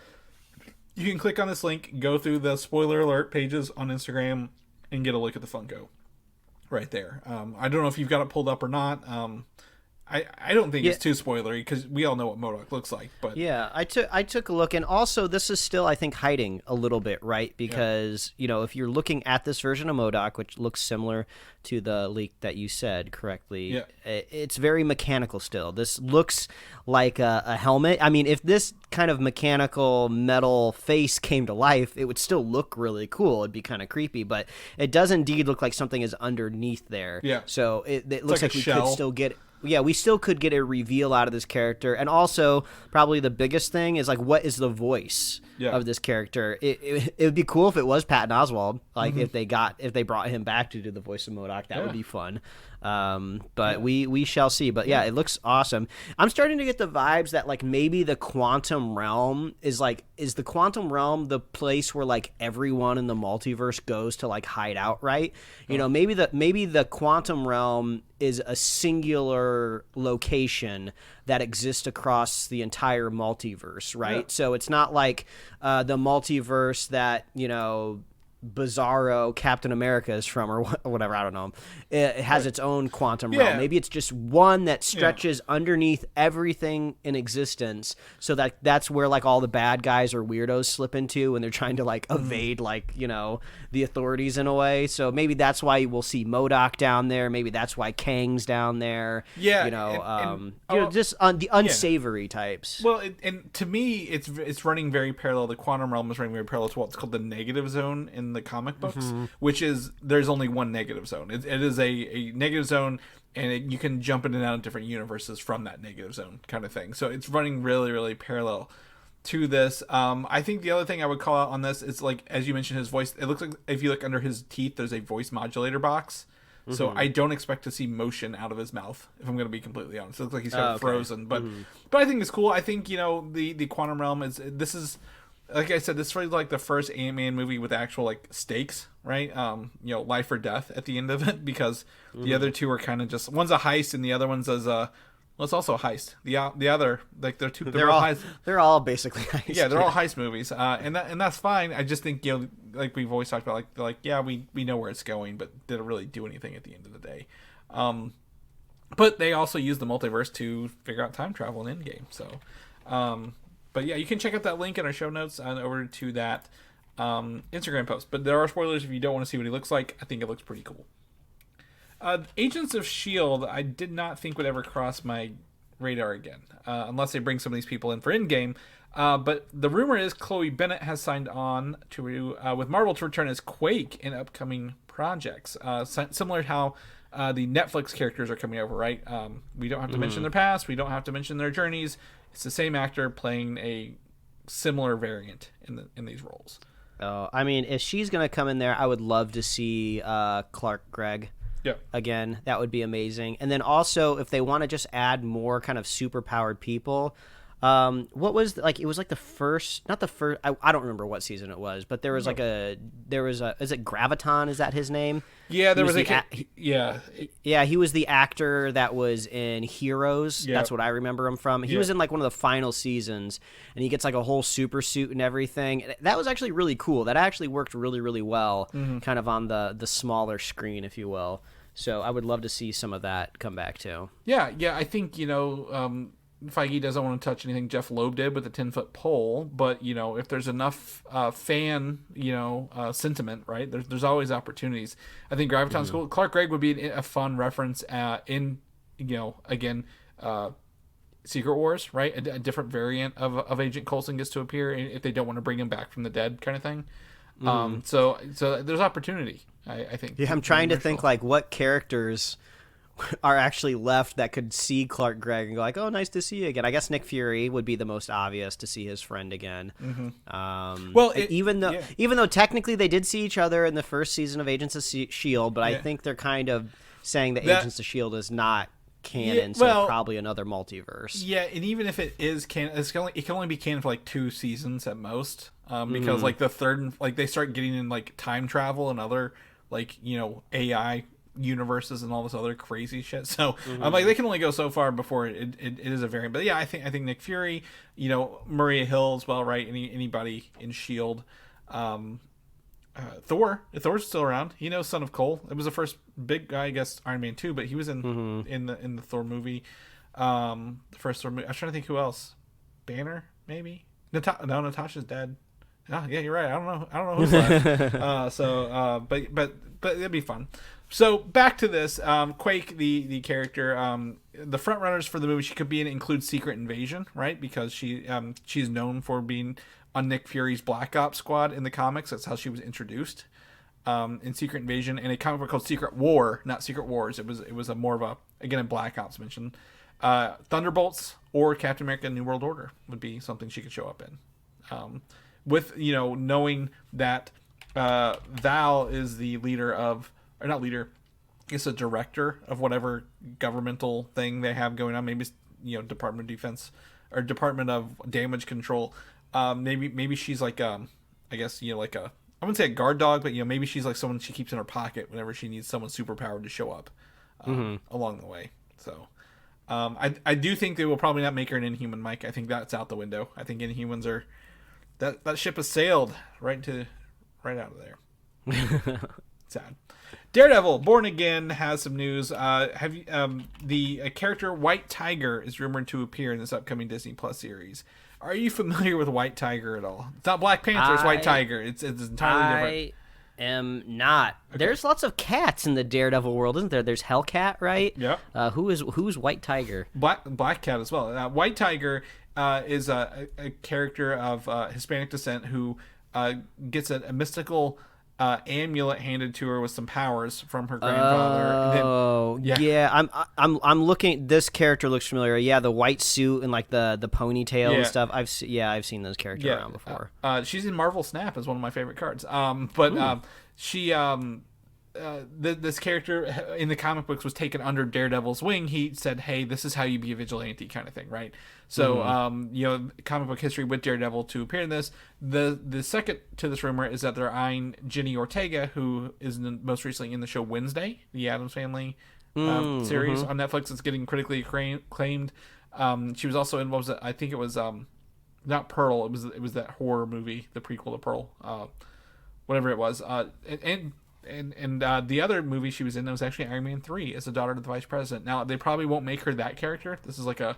Speaker 2: you can click on this link, go through the spoiler alert pages on Instagram, and get a look at the Funko right there. I don't know if you've got it pulled up or not. I don't think it's too spoilery because we all know what MODOK looks like. But
Speaker 3: yeah, I took a look, and also this is still, I think, hiding a little bit, right? Because if you're looking at this version of MODOK, which looks similar to the leak that you said correctly, it's very mechanical still. This looks like a helmet. I mean, if this kind of mechanical metal face came to life, it would still look really cool. It'd be kind of creepy, but it does indeed look like something is underneath there. Yeah. So it looks like we could still get. Yeah, we still could get a reveal out of this character. And also, probably the biggest thing is, like, what is the voice of this character? It would be cool if it was Patton Oswalt. Like, if they brought him back to do the voice of MODOK, that would be fun. But we shall see. But yeah, it looks awesome. I'm starting to get the vibes that, like, maybe the Quantum Realm is the Quantum Realm the place where, like, everyone in the multiverse goes to, like, hide out, right? Maybe the Quantum Realm is a singular location that exists across the entire multiverse, right? So it's not like the multiverse that, Bizarro Captain America is from, or whatever, I don't know. It has its own quantum realm. Maybe it's just one that stretches underneath everything in existence, so that's where, like, all the bad guys or weirdos slip into when they're trying to, like, evade, like, the authorities in a way. So maybe that's why we'll see MODOK down there. Maybe that's why Kang's down there. Just on the unsavory types.
Speaker 2: Well, and to me, it's running very parallel. The quantum realm is running very parallel to what's called the negative zone in the comic books, which is there's only one negative zone. It is a negative zone, and you can jump in and out of different universes from that negative zone kind of thing. So it's running really, really parallel to this. I think the other thing I would call out on this is, like, as you mentioned, his voice. It looks like if you look under his teeth, there's a voice modulator box. So I don't expect to see motion out of his mouth, if I'm going to be completely honest. It looks like he's kind of frozen, but I think it's cool. I think the quantum realm is. Like I said, this is like the first Ant-Man movie with actual, like, stakes, right? Life or death at the end of it, because the other two are kind of just, one's a heist and the other one's it's also a heist. The other, like, they're all heists.
Speaker 3: They're all basically heists.
Speaker 2: Yeah, they're all heist movies, and that's fine. I just think like we've always talked about, like we know where it's going, but did it really do anything at the end of the day? But they also use the multiverse to figure out time travel in Endgame, so. But yeah, you can check out that link in our show notes and over to that Instagram post. But there are spoilers if you don't want to see what he looks like. I think it looks pretty cool. Agents of S.H.I.E.L.D. I did not think would ever cross my radar again, unless they bring some of these people in for Endgame. But the rumor is Chloe Bennett has signed on to with Marvel to return as Quake in upcoming projects. Similar to how the Netflix characters are coming over, right? We don't have to mention their past. We don't have to mention their journeys. It's the same actor playing a similar variant in these roles.
Speaker 3: I mean, if she's going to come in there, I would love to see Clark Gregg again. That would be amazing. And then also, if they want to just add more kind of superpowered people, what was, like, it was like the first, not the first, I don't remember what season it was, but there was is it Graviton? Is that his name?
Speaker 2: Yeah, he
Speaker 3: was the actor that was in Heroes. That's what I remember him from. He was in, like, one of the final seasons, and he gets, like, a whole super suit and everything. That was actually really cool. That actually worked really, really well, kind of on the smaller screen, if you will. So I would love to see some of that come back too.
Speaker 2: Yeah, I think, Feige doesn't want to touch anything Jeff Loeb did with the 10-foot pole, but if there's enough fan sentiment, right, there's always opportunities. I think Graviton's cool. Clark Gregg would be a fun reference in Secret Wars, right? A different variant of Agent Coulson gets to appear if they don't want to bring him back from the dead, kind of thing. So there's opportunity, I think.
Speaker 3: Yeah, I'm trying to think, like, what characters are actually left that could see Clark Gregg and go, like, oh, nice to see you again. I guess Nick Fury would be the most obvious to see his friend again. Even though technically they did see each other in the first season of Agents of S.H.I.E.L.D., but I think they're kind of saying that Agents of S.H.I.E.L.D. is not canon, so probably another multiverse.
Speaker 2: Yeah, and even if it is canon, it can only be canon for, like, 2 seasons at most, because like the third, like, they start getting in, like, time travel and other, like, AI universes and all this other crazy shit. So I'm like, they can only go so far before it is a variant. But yeah, I think Nick Fury, Maria Hill as well, right? Anybody in Shield. Thor's still around. Son of Cole. It was the first big guy, I guess, Iron Man 2, but he was in the Thor movie. The first Thor movie. I was trying to think who else. Banner, maybe. No, Natasha's dead. Oh, yeah, you're right. I don't know who's left. But it'd be fun. So back to this. Quake, the character, the front runners for the movie she could be in include Secret Invasion, right? Because she's known for being on Nick Fury's Black Ops squad in the comics. That's how she was introduced in Secret Invasion, and a comic book called Secret War, not Secret Wars. It was a more of a, again, a Black Ops mention. Thunderbolts or Captain America New World Order would be something she could show up in. With knowing that Val is the leader of, or not leader, I guess a director of whatever governmental thing they have going on. Maybe Department of Defense or Department of Damage Control. Maybe she's like I guess like a, I wouldn't say a guard dog, but maybe she's like someone she keeps in her pocket whenever she needs someone superpowered to show up along the way. So I do think they will probably not make her an Inhuman, Mike. I think that's out the window. I think Inhumans are that ship has sailed right out of there. Sad. Daredevil Born Again has some news. Have you the character White Tiger is rumored to appear in this upcoming Disney Plus series. Are you familiar with White Tiger at all? It's not Black Panther, it's White Tiger. It's entirely different.
Speaker 3: I am not. Okay. There's lots of cats in the Daredevil world, isn't there? There's Hellcat, right?
Speaker 2: Yeah.
Speaker 3: Who's White Tiger?
Speaker 2: Black Cat as well. White Tiger is a character of Hispanic descent who gets a mystical amulet handed to her with some powers from her grandfather.
Speaker 3: Oh, yeah. I'm looking. This character looks familiar. Yeah, the white suit and like the ponytail and stuff. I've seen those characters around before.
Speaker 2: She's in Marvel Snap as one of my favorite cards. She this character in the comic books was taken under Daredevil's wing. He said, "Hey, this is how you be a vigilante," kind of thing, right? So, comic book history with Daredevil to appear in this. The second to this rumor is that they're eyeing Jenny Ortega, who is most recently in the show Wednesday, the Addams Family series on Netflix. It's getting critically acclaimed. She was also in, what was it? I think it was not Pearl. It was that horror movie, the prequel to Pearl, whatever it was. And the other movie she was in was actually Iron Man 3 as the daughter of the vice president. Now, they probably won't make her that character. This is like a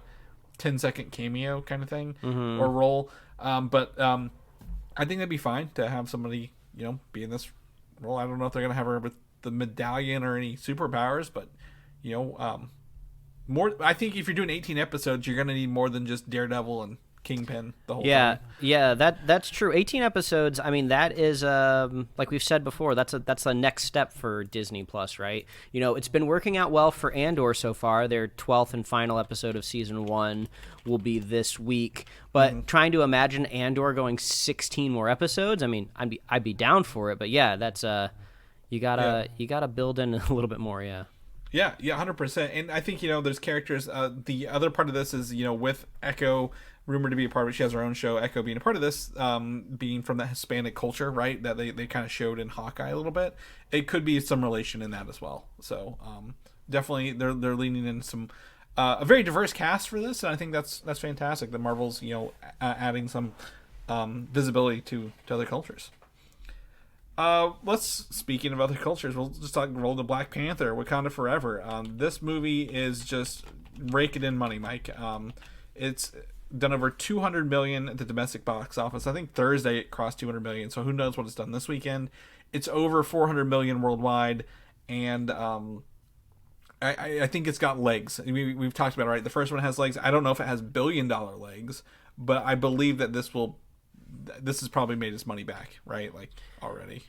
Speaker 2: 10-second cameo kind of thing or role. But I think that'd be fine to have somebody, be in this role. I don't know if they're going to have her with the medallion or any superpowers, but, more. I think if you're doing 18 episodes, you're going to need more than just Daredevil and Kingpin the whole time.
Speaker 3: Yeah, that's true. 18 episodes. I mean, that is like we've said before. That's the next step for Disney Plus, right? It's been working out well for Andor so far. Their 12th and final episode of season 1 will be this week. But trying to imagine Andor going 16 more episodes. I mean, I'd be down for it. But yeah, that's you gotta build in a little bit more. Yeah.
Speaker 2: Yeah, 100%. And I think there's characters. The other part of this is with Echo rumored to be a part of it. She has her own show, Echo being a part of this, being from that Hispanic culture, right, that they kind of showed in Hawkeye a little bit. It could be some relation in that as well. So definitely they're leaning in some a very diverse cast for this, and I think that's fantastic that Marvel's adding some visibility to other cultures. Speaking of other cultures, we'll just roll to Black Panther, Wakanda Forever. This movie is just raking in money, Mike. It's done over 200 million at the domestic box office. I think Thursday it crossed 200 million, so who knows what it's done this weekend. It's over 400 million worldwide, and I think it's got legs. We've talked about it, right? The first one has legs. I don't know if it has billion-dollar legs, but I believe that this has probably made its money back, right? Like, already.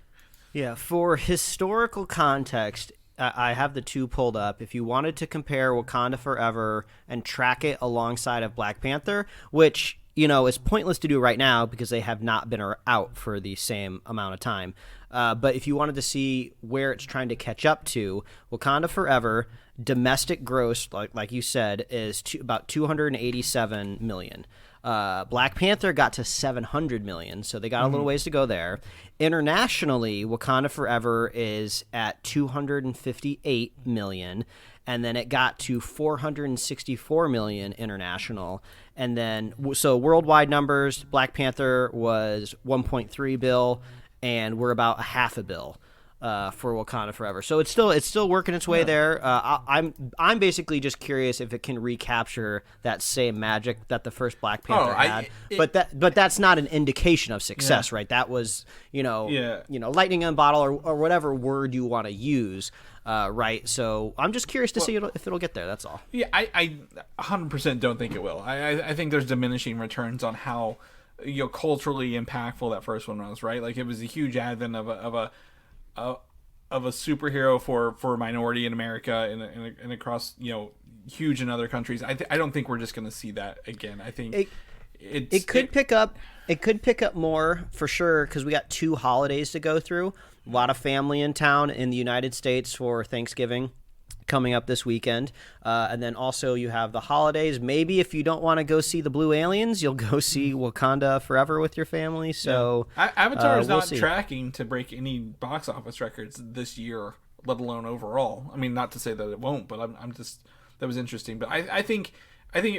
Speaker 3: Yeah, for historical context, I have the two pulled up. If you wanted to compare Wakanda Forever and track it alongside of Black Panther, which, is pointless to do right now because they have not been out for the same amount of time. But if you wanted to see where it's trying to catch up to, Wakanda Forever, domestic gross, like you said, is about 287 million. Black Panther got to 700 million, so they got a little ways to go there. Internationally, Wakanda Forever is at 258 million, and then it got to 464 million international. And then, so worldwide numbers, Black Panther was 1.3 bill, and we're about a half a bill for Wakanda Forever. So it's still working its way there. I'm basically just curious if it can recapture that same magic that the first Black Panther had. But that's not an indication of success, right? That was lightning in a bottle or whatever word you want to use. Right, so I'm just curious to see if it'll get there. That's all.
Speaker 2: Yeah, I 100% don't think it will. I think there's diminishing returns on how culturally impactful that first one was. Right, like it was a huge advent of a superhero for minority in America and across huge in other countries. I don't think we're just going to see that again. I think it could pick up.
Speaker 3: It could pick up more for sure because we got 2 holidays to go through. A lot of family in town in the United States for Thanksgiving coming up this weekend. And then also you have the holidays. Maybe if you don't want to go see the Blue Aliens, you'll go see Wakanda Forever with your family. So
Speaker 2: Avatar is not tracking to break any box office records this year, let alone overall. I mean, not to say that it won't, but I'm just, that was interesting. But I think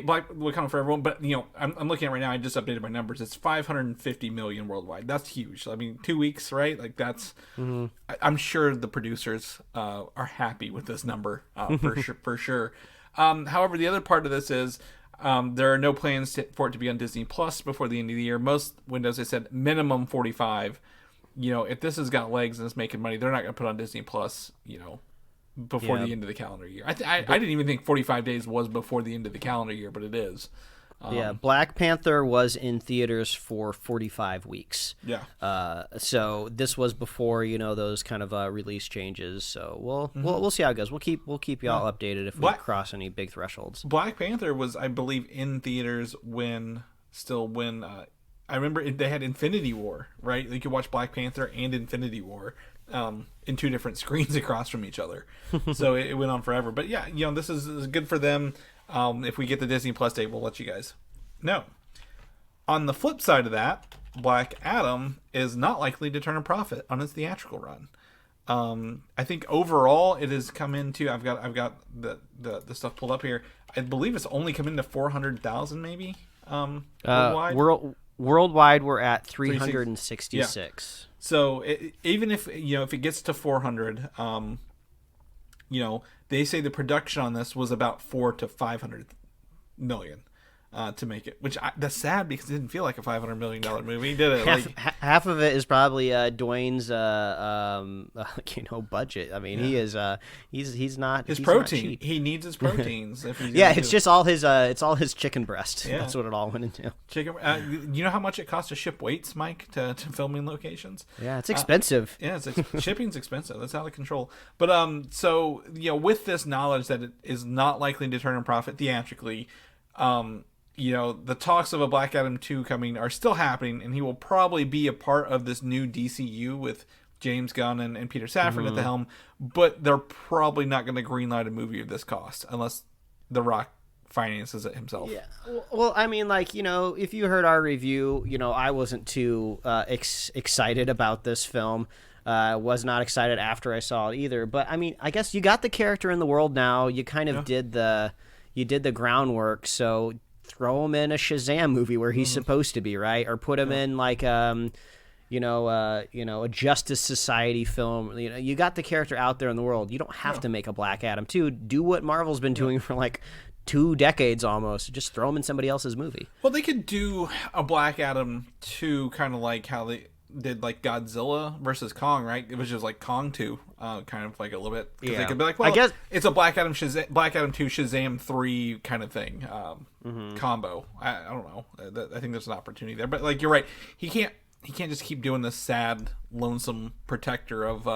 Speaker 2: Black Wakanda Forever, but I'm looking at it right now. I just updated my numbers. It's 550 million worldwide. That's huge. I mean, 2 weeks, right? Like that's. I'm sure the producers are happy with this number for sure. However, the other part of this is there are no plans for it to be on Disney Plus before the end of the year. Most windows, they said minimum 45. If this has got legs and it's making money, they're not going to put on Disney Plus. Before the end of the calendar year. I didn't even think 45 days was before the end of the calendar year, but it is.
Speaker 3: Black Panther was in theaters for 45 weeks.
Speaker 2: Yeah.
Speaker 3: So this was before those kind of release changes. So we'll see how it goes. We'll keep y'all updated if we cross any big thresholds.
Speaker 2: Black Panther was, I believe, in theaters when I remember they had Infinity War, right? You could watch Black Panther and Infinity War in 2 different screens across from each other. So it went on forever. But yeah, this is good for them. If we get the Disney Plus date, we'll let you guys know. On the flip side of that, Black Adam is not likely to turn a profit on its theatrical run. I think overall it has come into, I've got the stuff pulled up here. I believe it's only come into 400,000 maybe worldwide.
Speaker 3: Worldwide, we're at 366.
Speaker 2: So even if if it gets to 400, they say the production on this was about 400 to 500 million to make it, which that's sad because it didn't feel like a $500 million movie, did it?
Speaker 3: Half of it is probably Dwayne's budget. I mean, he is he's not
Speaker 2: his
Speaker 3: he's
Speaker 2: protein.
Speaker 3: Not cheap.
Speaker 2: He needs his proteins. If he's
Speaker 3: it's just all his chicken breast. Yeah. That's what it all went into.
Speaker 2: Chicken. You know how much it costs to ship weights, Mike, to filming locations?
Speaker 3: Yeah, it's expensive.
Speaker 2: Shipping's expensive. That's out of control. But so with this knowledge that it is not likely to turn a profit theatrically, the talks of a Black Adam 2 coming are still happening, and he will probably be a part of this new DCU with James Gunn and Peter Safran at the helm, but they're probably not going to greenlight a movie of this cost unless The Rock finances it himself.
Speaker 3: Yeah. Well, I mean, if you heard our review, I wasn't too excited about this film. Was not excited after I saw it either. But, I mean, I guess you got the character in the world now. You kind of did the groundwork, so throw him in a Shazam movie where he's supposed to be, right? Or put him in a Justice Society film. You got the character out there in the world. You don't have to make a Black Adam 2. Do what Marvel's been doing for 2 decades almost. Just throw him in somebody else's movie.
Speaker 2: Well, they could do a Black Adam 2 kind of like how they did Godzilla versus Kong, right? It was just Kong 2, kind of a little bit. They could be I guess it's a Black Adam 2 Shazam 3 kind of thing, combo. I don't know. I think there's an opportunity there, but you're right. He can't just keep doing this sad, lonesome protector of.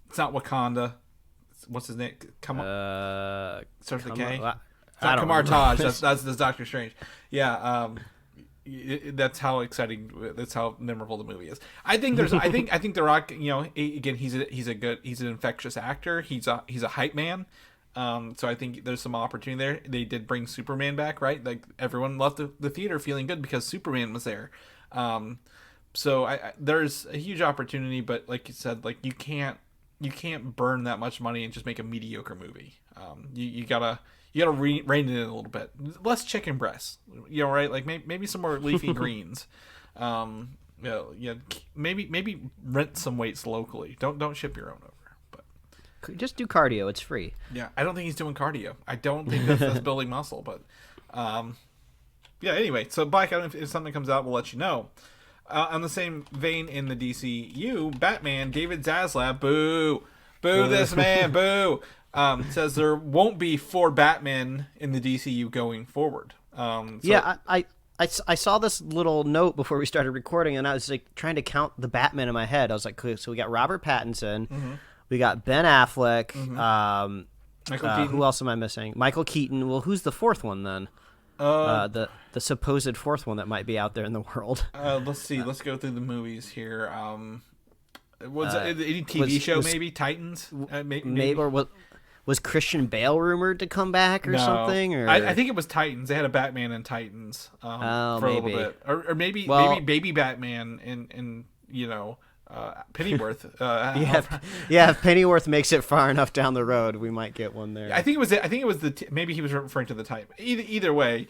Speaker 2: It's not Wakanda. What's his name? Starts with a K. It's not Kamar Taj. That's Doctor Strange. Yeah. That's how exciting. That's how memorable the movie is. I think The Rock. Again, he's an infectious actor. He's a hype man. So I think there's some opportunity there. They did bring Superman back, right? Like everyone left the theater feeling good because Superman was there. So there's a huge opportunity, but like you said, like you can't burn that much money and just make a mediocre movie. You gotta rein it in a little bit. Less chicken breasts, right? Like maybe some more leafy greens. Maybe rent some weights locally. Don't ship your own over. But
Speaker 3: just do cardio. It's free.
Speaker 2: Yeah, I don't think he's doing cardio. I don't think that's building muscle. But yeah. Anyway, so Black Adam, if something comes out, we'll let you know. On the same vein, in the DCU, Batman, David Zaslav, boo this man, boo, says there won't be 4 Batman in the DCU going forward.
Speaker 3: I saw this little note before we started recording, and I was like trying to count the Batman in my head. I was like, so we got Robert Pattinson, we got Ben Affleck,
Speaker 2: Michael Keaton.
Speaker 3: who else am I missing? Michael Keaton. Well, who's the 4th one then? The supposed 4th one that might be out there in the world.
Speaker 2: Let's see. Let's go through the movies here. Was any TV show? Maybe Titans. Maybe
Speaker 3: or was Christian Bale rumored to come back or something? Or
Speaker 2: I think it was Titans. They had a Batman in Titans for a little bit, or maybe Baby Batman in Pennyworth.
Speaker 3: If Pennyworth makes it far enough down the road, we might get one there.
Speaker 2: I think it was maybe he was referring to the type. Either way,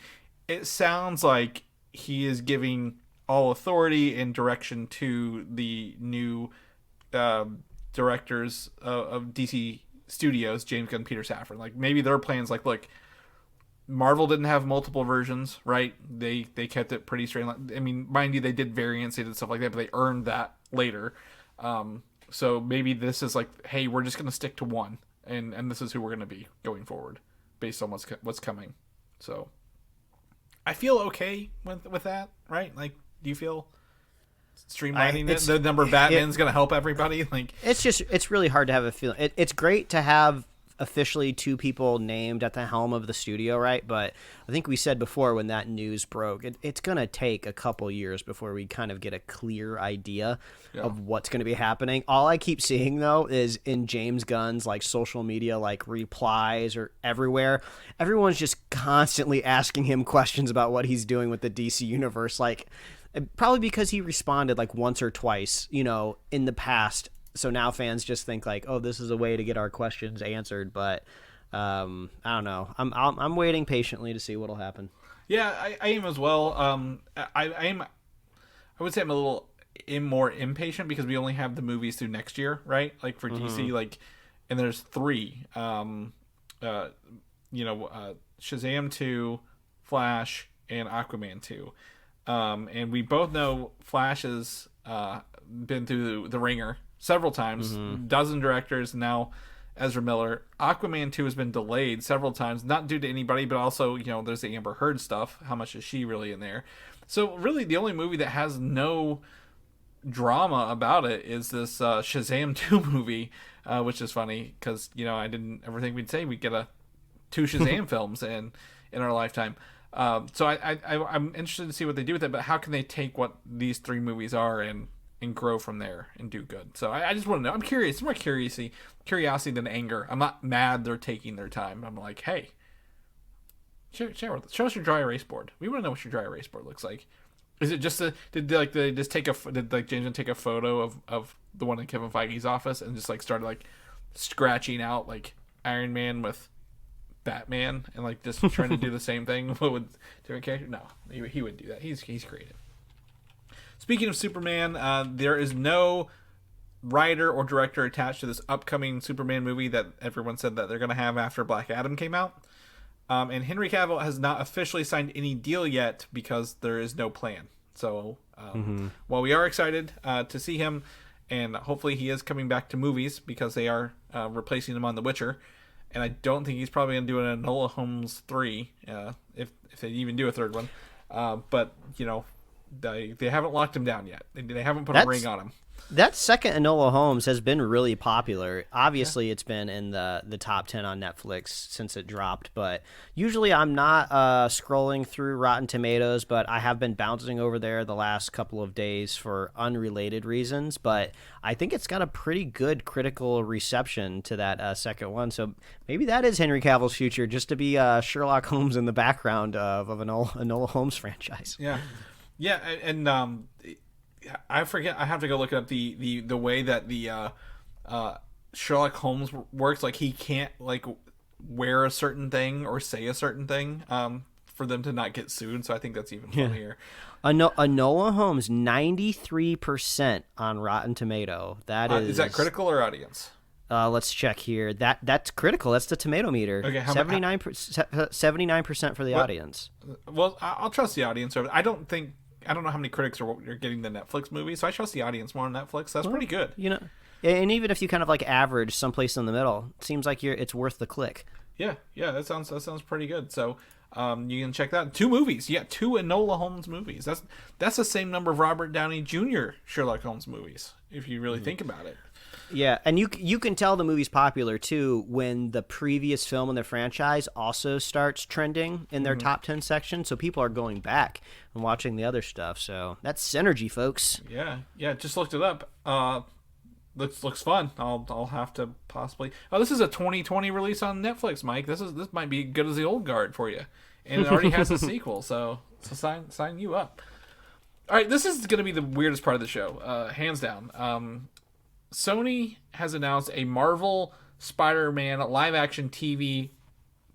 Speaker 2: it sounds like he is giving all authority and direction to the new directors of DC Studios, James Gunn, Peter Safran. Like maybe their plans, like, look, Marvel didn't have multiple versions, right? They kept it pretty straight. I mean, mind you, they did variants, they did stuff like that, but they earned that later. So maybe this is like, hey, we're just gonna stick to one, and this is who we're gonna be going forward, based on what's coming. So I feel okay with that, right? Like, do you feel streamlining it? The number of Batman's gonna help everybody. Like,
Speaker 3: it's really hard to have a feeling. It's great to have officially 2 people named at the helm of the studio, right? But I think we said before when that news broke, it's going to take a couple years before we kind of get a clear idea of what's going to be happening. All I keep seeing, though, is in James Gunn's like social media, like replies or everywhere, everyone's just constantly asking him questions about what he's doing with the DC universe. Like, probably because he responded like once or twice, in the past. So now fans just think like, oh, this is a way to get our questions answered. But I don't know. I'm waiting patiently to see what'll happen.
Speaker 2: Yeah, I am as well. I would say I'm a little more impatient because we only have the movies through next year, right? Like for DC, like, and there's 3. Shazam 2, Flash, and Aquaman 2. And we both know Flash has been through the ringer several times, dozen directors, now Ezra Miller. Aquaman 2 has been delayed several times, not due to anybody, but also, there's the Amber Heard stuff. How much is she really in there? So really the only movie that has no drama about it is this Shazam 2 movie, which is funny because, I didn't ever think we'd say we'd get 2 Shazam films in our lifetime. So I'm interested to see what they do with it, but how can they take what these 3 movies are and grow from there and do good? So I just want to know. I'm curious. It's more curiosity than anger. I'm not mad they're taking their time. I'm like, hey, show us your dry erase board. We want to know what your dry erase board looks like. Is it just did James Gunn take a photo of the one in Kevin Feige's office and just like started like scratching out like Iron Man with Batman and like just trying to do the same thing with different characters? No, he would do that. He's creative. Speaking of Superman, there is no writer or director attached to this upcoming Superman movie that everyone said that they're going to have after Black Adam came out. And Henry Cavill has not officially signed any deal yet because there is no plan. So while we are excited to see him, and hopefully he is coming back to movies because they are replacing him on The Witcher, and I don't think he's probably going to do an Enola Holmes 3 if they even do a third one. But, They haven't locked him down yet. They haven't put a ring on him.
Speaker 3: That second Enola Holmes has been really popular. Obviously, it's been in the top 10 on Netflix since it dropped, but usually I'm not scrolling through Rotten Tomatoes, but I have been bouncing over there the last couple of days for unrelated reasons, but I think it's got a pretty good critical reception to that second one, so maybe that is Henry Cavill's future, just to be Sherlock Holmes in the background of Enola Holmes franchise.
Speaker 2: Yeah. Yeah, and I forget. I have to go look up the way that the Sherlock Holmes works. Like he can't like wear a certain thing or say a certain thing for them to not get sued. So I think that's even funnier.
Speaker 3: Enola Holmes 93% on Rotten Tomato. Is
Speaker 2: that critical or audience?
Speaker 3: Let's check here. That's critical. That's the tomato meter. Okay, 79% for the audience.
Speaker 2: Well, I'll trust the audience. I don't know how many critics are getting the Netflix movie, so I trust the audience more on Netflix. That's pretty good.
Speaker 3: And even if you kind of like average someplace in the middle, it seems like it's worth the click.
Speaker 2: Yeah, that sounds pretty good. So you can check that. 2 movies. Yeah, 2 Enola Holmes movies. That's the same number of Robert Downey Jr. Sherlock Holmes movies, if you really think about it.
Speaker 3: Yeah, and you can tell the movie's popular too when the previous film in the franchise also starts trending in their top 10 section. So people are going back and watching the other stuff. So that's synergy, folks.
Speaker 2: Yeah. Just looked it up. Looks fun. I'll have to possibly. Oh, this is a 2020 release on Netflix, Mike. This might be good as the old guard for you, and it already has a sequel. So sign you up. All right, this is going to be the weirdest part of the show, hands down. Sony has announced a Marvel Spider-Man live-action TV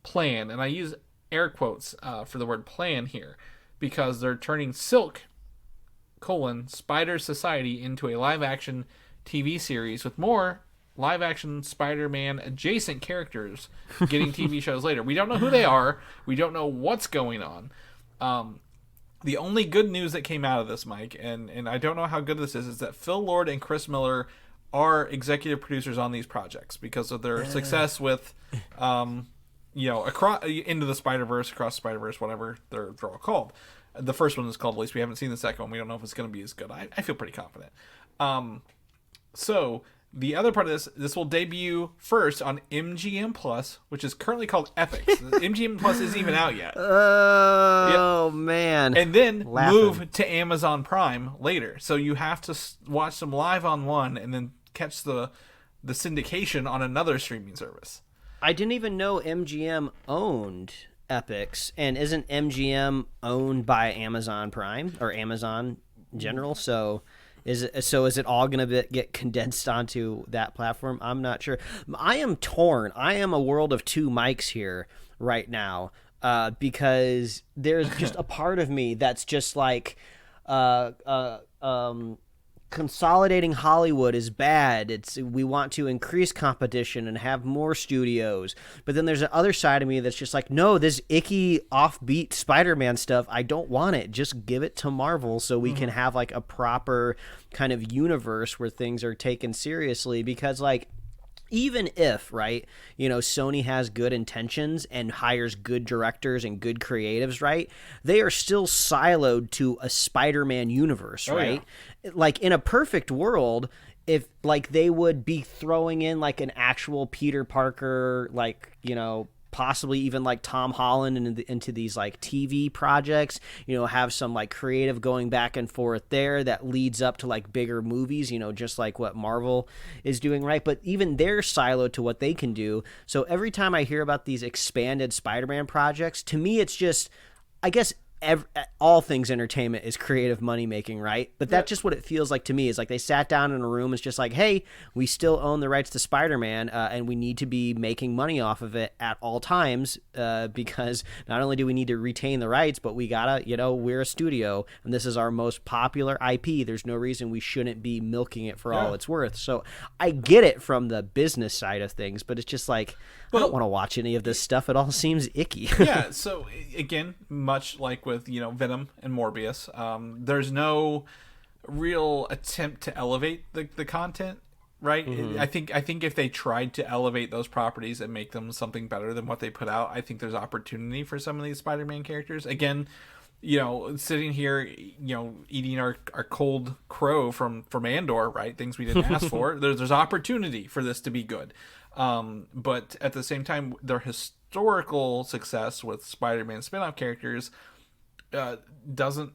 Speaker 2: plan, and I use air quotes for the word plan here because they're turning Silk, Spider Society into a live-action TV series with more live-action Spider-Man adjacent characters getting TV shows later. We don't know who they are. We don't know what's going on. The only good news that came out of this, Mike, and I don't know how good this is that Phil Lord and Chris Miller are executive producers on these projects because of their success with, across into the Spider-Verse, across Spider-Verse, whatever they're all called. The first one is called, at least we haven't seen the second one. We don't know if it's going to be as good. I feel pretty confident. So the other part of this will debut first on MGM Plus, which is currently called Epix. MGM Plus isn't even out yet.
Speaker 3: Oh, man.
Speaker 2: And then move to Amazon Prime later. So you have to watch them live on one and then catch the syndication on another streaming service.
Speaker 3: I didn't even know MGM owned Epix. And isn't MGM owned by Amazon Prime or Amazon in general? So is it all going to get condensed onto that platform? I'm not sure. I am torn. I am a world of two mics here right now because there's just a part of me that's just like consolidating Hollywood is bad. We want to increase competition and have more studios. But then there's an other side of me that's just like, no, this icky offbeat Spider-Man stuff, I don't want it. Just give it to Marvel so we can have like a proper kind of universe where things are taken seriously. Because like, even if, right, Sony has good intentions and hires good directors and good creatives, right, they are still siloed to a Spider-Man universe, right? Yeah. Like, in a perfect world, if, like, they would be throwing in, like, an actual Peter Parker, like, possibly even like Tom Holland into these like TV projects, have some like creative going back and forth there that leads up to like bigger movies, just like what Marvel is doing, right? But even they're siloed to what they can do. So every time I hear about these expanded Spider-Man projects, to me, it's just, I guess, all things entertainment is creative money making, right? But that's just what it feels like to me. Is like they sat down in a room. It's just like, hey, we still own the rights to Spider-Man, and we need to be making money off of it at all times because not only do we need to retain the rights, but we gotta, we're a studio, and this is our most popular IP. There's no reason we shouldn't be milking it for all it's worth. So I get it from the business side of things, but it's just like, I don't want to watch any of this stuff. It all seems icky.
Speaker 2: Yeah. So again, much like with Venom and Morbius, there's no real attempt to elevate the content, right? Mm-hmm. I think if they tried to elevate those properties and make them something better than what they put out, I think there's opportunity for some of these Spider-Man characters. Again, sitting here, eating our cold crow from Andor, right? Things we didn't ask for. There's opportunity for this to be good. But at the same time, their historical success with Spider-Man spin-off characters doesn't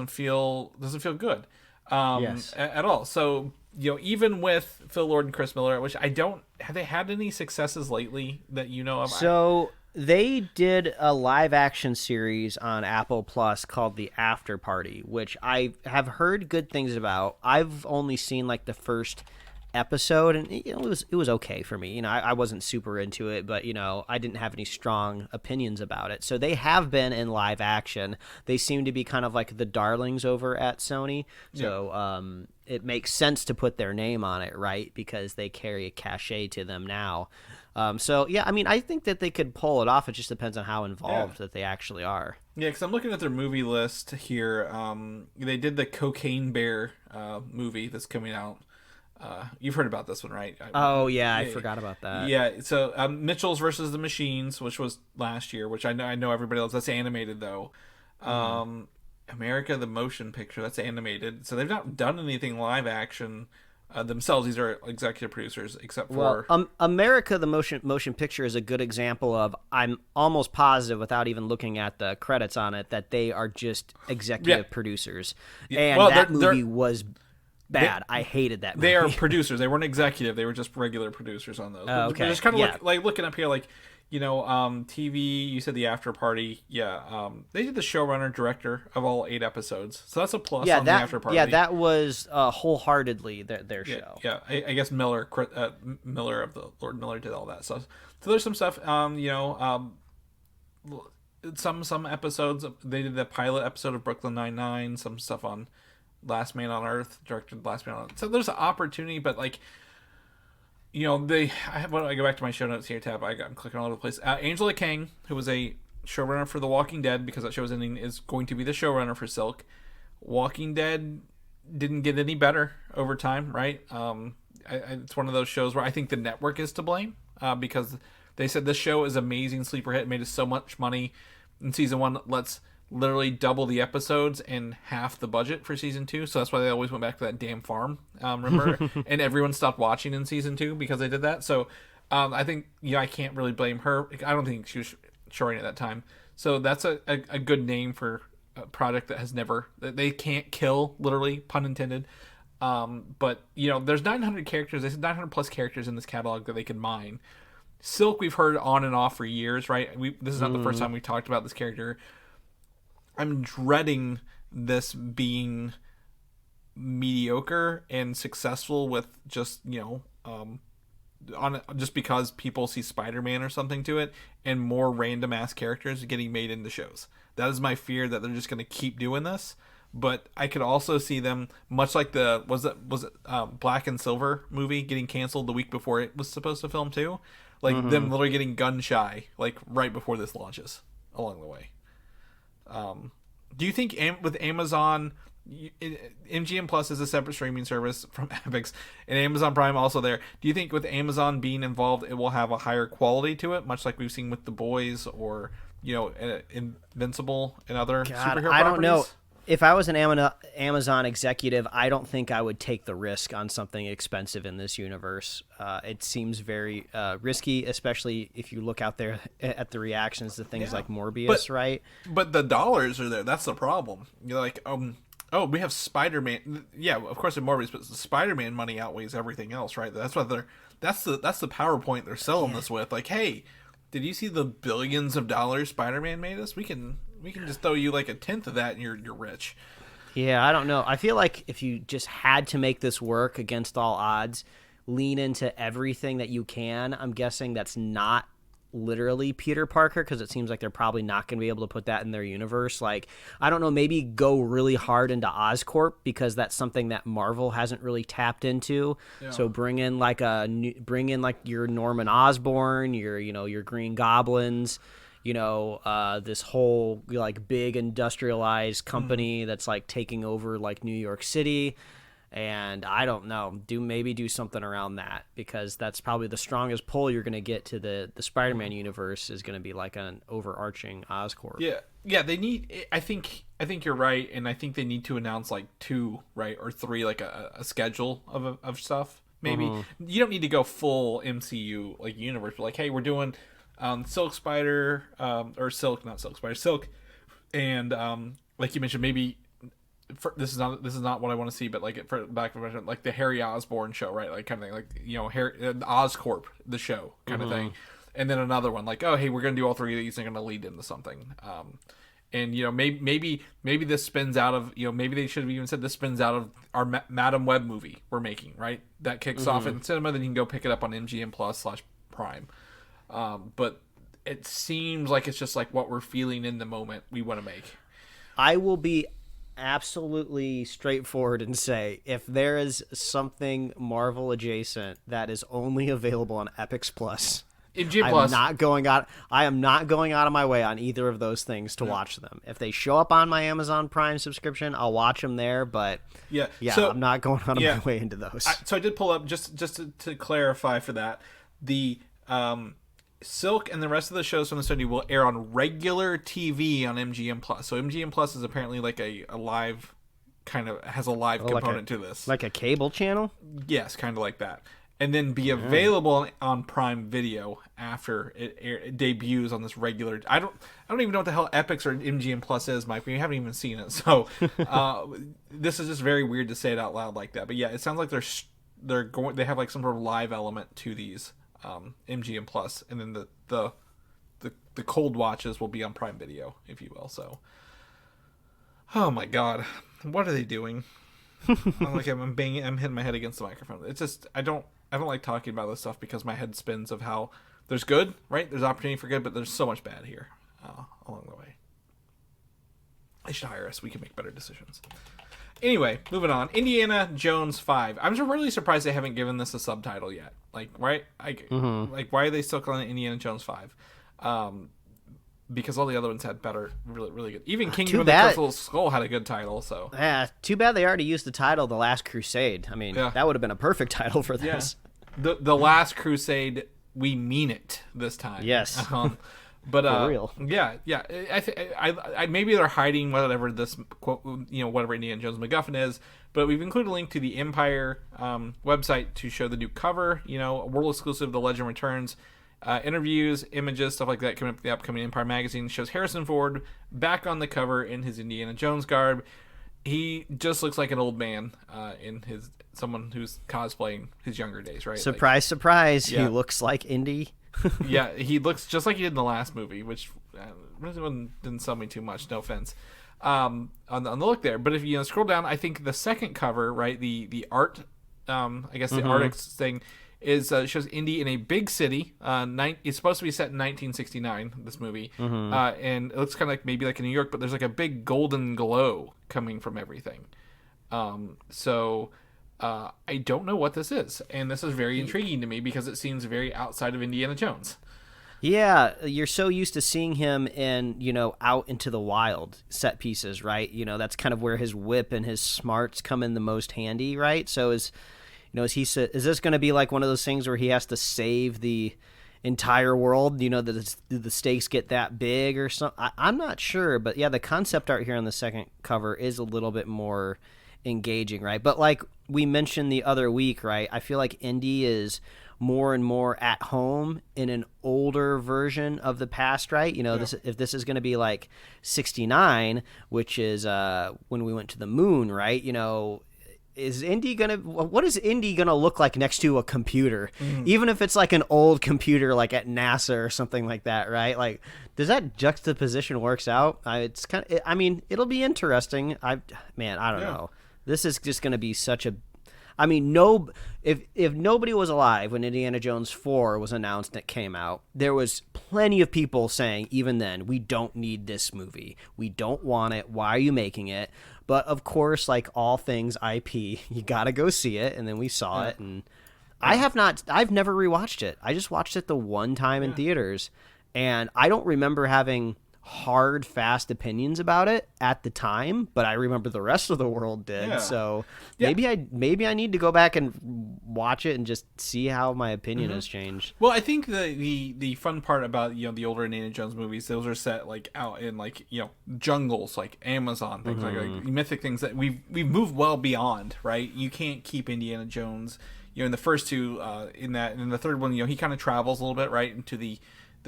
Speaker 2: feel good at all. So even with Phil Lord and Chris Miller, which have they had any successes lately that you know of?
Speaker 3: So they did a live action series on Apple Plus called The After Party, which I have heard good things about. I've only seen like the first episode, and it was okay for me. I wasn't super into it, but I didn't have any strong opinions about it. So they have been in live action. They seem to be kind of like the darlings over at Sony. So it makes sense to put their name on it, right? Because they carry a cachet to them now. I think that they could pull it off. It just depends on how involved that they actually are.
Speaker 2: Yeah, because I'm looking at their movie list here. They did the Cocaine Bear movie that's coming out. You've heard about this one, right?
Speaker 3: I forgot about that.
Speaker 2: Yeah, so Mitchell's versus the Machines, which was last year, which I know everybody else. That's animated though. America the Motion Picture, that's animated. So they've not done anything live action themselves. These are executive producers, except for
Speaker 3: America the Motion Picture is a good example of. I'm almost positive, without even looking at the credits on it, that they are just executive producers, and that movie was bad. I hated that movie.
Speaker 2: They are producers. They weren't executive. They were just regular producers on those.
Speaker 3: Okay.
Speaker 2: Just kind of like looking up here, like, TV, you said The After Party. Yeah. They did the showrunner director of all 8 episodes. So that's a plus on The After Party.
Speaker 3: Yeah, that was wholeheartedly their show.
Speaker 2: Yeah. I guess Miller of the Lord Miller did all that stuff. So there's some stuff, some episodes, they did the pilot episode of Brooklyn Nine-Nine, some stuff on Last Man on Earth, directed Last Man on Earth. So there's an opportunity, but I go back to my show notes here tab. I'm clicking all over the place. Angela Kang, who was a showrunner for The Walking Dead, because that show's ending, is going to be the showrunner for Silk. Walking Dead didn't get any better over time, right? It's one of those shows where I think the network is to blame, because they said this show is amazing sleeper hit, made us so much money in season 1. Let's literally double the episodes and half the budget for season 2. So that's why they always went back to that damn farm, remember? And everyone stopped watching in season 2 because they did that. So I think I can't really blame her. I don't think she was showing at that time. So that's a good name for a product that they can't kill, literally, pun intended. But there's 900 characters. They said 900 plus characters in this catalog that they can mine. Silk, we've heard on and off for years, right? This is not the first time we talked about this character. I'm dreading this being mediocre and successful with just just because people see Spider-Man or something to it, and more random ass characters getting made into shows. That is my fear, that they're just going to keep doing this. But I could also see them, much like the was it Black and Silver movie getting canceled the week before it was supposed to film too, them literally getting gun shy right before this launches along the way. Do you think with Amazon, MGM Plus is a separate streaming service from Epix, and Amazon Prime also there? Do you think with Amazon being involved, it will have a higher quality to it, much like we've seen with The Boys or Invincible and other superhero properties?
Speaker 3: I don't know. If I was an Amazon executive, I don't think I would take the risk on something expensive in this universe. It seems very risky, especially if you look out there at the reactions to things like Morbius, right?
Speaker 2: But the dollars are there. That's the problem. You're like, we have Spider-Man. Yeah, of course, in Morbius, but the Spider-Man money outweighs everything else, right? That's what that's the PowerPoint they're selling this with. Like, hey, did you see the billions of dollars Spider-Man made us? We can just throw you like a tenth of that and you're rich.
Speaker 3: Yeah, I don't know. I feel like if you just had to make this work against all odds, lean into everything that you can. I'm guessing that's not literally Peter Parker, because it seems like they're probably not going to be able to put that in their universe. Like, I don't know, maybe go really hard into Oscorp, because that's something that Marvel hasn't really tapped into. Yeah. So bring in like your Norman Osborn, your Green Goblins, this whole like big industrialized company that's like taking over like New York City. And I don't know, maybe do something around that, because that's probably the strongest pull you're going to get to the Spider-Man universe is going to be like an overarching Oscorp.
Speaker 2: Yeah, they need. I think you're right, and I think they need to announce like 2, right, or 3, like a schedule of stuff. Maybe you don't need to go full MCU like universe, but like, hey, we're doing Silk Spider, or Silk, not Silk Spider, Silk, and like you mentioned, maybe. This is not what I want to see, but like for back from like the Harry Osborn show, right? Like kind of thing, like Harry Oscorp, the show kind of thing, and then another one like, oh hey, we're gonna do all 3 of these and gonna lead into something. And maybe this spins out of maybe they should have even said this spins out of our Madam Web movie we're making, right? That kicks off in cinema, then you can go pick it up on MGM Plus / Prime. But it seems like it's just like what we're feeling in the moment we want to make.
Speaker 3: I will be absolutely straightforward and say, if there is something Marvel adjacent that is only available on Epix Plus, I am not going out of my way on either of those things to watch them. If they show up on my Amazon Prime subscription, I'll watch them there, but so, I'm not going out of my way into those.
Speaker 2: So I did pull up just to clarify for that, the Silk and the rest of the shows from the Sony will air on regular TV on MGM Plus. So MGM Plus is apparently like a live, kind of has a live component to this.
Speaker 3: Like a cable channel?
Speaker 2: Yes, kind of like that. And then be available on Prime Video after it debuts on this regular. I don't even know what the hell Epix or MGM Plus is, Mike. We haven't even seen it. So this is just very weird to say it out loud like that. But yeah, it sounds like they have like some sort of live element to these. MGM Plus, and then the cold watches will be on Prime Video, if you will. So, oh my God, what are they doing? I'm hitting my head against the microphone. It's just I don't like talking about this stuff because my head spins of how there's good, right? There's opportunity for good, but there's so much bad here along the way. They should hire us. We can make better decisions. Anyway, moving on. Indiana Jones 5. I'm just really surprised they haven't given this a subtitle yet. Like, right? Like, why are they still calling it Indiana Jones 5? Because all the other ones had better, really, really good. Even Kingdom of the Crystal Skull had a good title. So
Speaker 3: yeah, too bad they already used the title The Last Crusade. I mean, that would have been a perfect title for this.
Speaker 2: Yeah. The Last Crusade. We mean it this time.
Speaker 3: Yes.
Speaker 2: But
Speaker 3: for real.
Speaker 2: Yeah. I maybe they're hiding whatever this quote, whatever Indiana Jones MacGuffin is. But we've included a link to the Empire website to show the new cover. World exclusive, The Legend Returns. Interviews, images, stuff like that coming up with the upcoming Empire magazine. Shows Harrison Ford back on the cover in his Indiana Jones garb. He just looks like an old man in someone who's cosplaying his younger days, right?
Speaker 3: Surprise, surprise! He looks like Indy.
Speaker 2: Yeah, he looks just like he did in the last movie, which really didn't sell me too much. No offense on the look there. But if you scroll down, I think the second cover, right, the art, I guess the artist thing is shows Indy in a big city. It's supposed to be set in 1969. This movie, and it looks kind of like maybe like in New York, but there's like a big golden glow coming from everything. So I don't know what this is, and this is very intriguing to me because it seems very outside of Indiana Jones.
Speaker 3: Yeah, you're so used to seeing him in, out into the wild set pieces, right? That's kind of where his whip and his smarts come in the most handy, right? So is this going to be like one of those things where he has to save the entire world? That the stakes get that big or something? I'm not sure, but yeah, the concept art here on the second cover is a little bit more engaging, right? But like we mentioned the other week, right, I feel like Indy is more and more at home in an older version of the past, right? If this is going to be like 69, which is when we went to the moon, right? What is Indy gonna look like next to a computer? Even if it's like an old computer like at NASA or something like that, right? Like, does that juxtaposition works out? It's kind of, it'll be interesting. I don't know. This is just gonna be such a, if nobody was alive when Indiana Jones 4 was announced and it came out, there was plenty of people saying, even then, we don't need this movie. We don't want it. Why are you making it? But of course, like all things IP, you gotta go see it. And then we saw it, and I've never rewatched it. I just watched it the one time in theaters, and I don't remember having hard, fast opinions about it at the time, but I remember the rest of the world did.
Speaker 2: Yeah.
Speaker 3: So maybe I need to go back and watch it and just see how my opinion has changed.
Speaker 2: Well, I think the fun part about the older Indiana Jones movies, those are set like out in like jungles, like Amazon, things like mythic things that we've moved well beyond, right? You can't keep Indiana Jones. In the first two, in the third one, he kind of travels a little bit right into the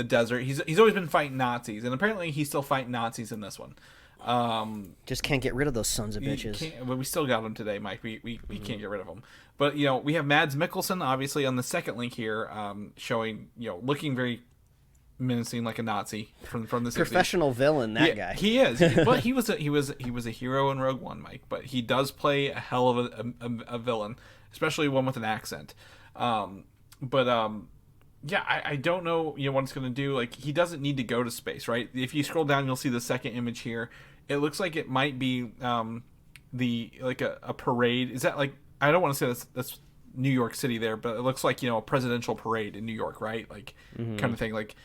Speaker 2: desert. He's always been fighting Nazis, and apparently he's still fighting Nazis in this one.
Speaker 3: Just can't get rid of those sons of bitches.
Speaker 2: But we still got them today, Mike. We can't get rid of them. But we have Mads Mikkelsen obviously on the second link here, showing looking very menacing like a Nazi from the 60s.
Speaker 3: Professional villain, that guy.
Speaker 2: He is. But he was a hero in Rogue One, Mike. But he does play a hell of a villain, especially one with an accent. Yeah, I don't know what it's going to do. Like, he doesn't need to go to space, right? If you scroll down, you'll see the second image here. It looks like it might be a parade. Is that like, I don't want to say that's New York City there, but it looks like, a presidential parade in New York, right? Like, kind of thing. Like,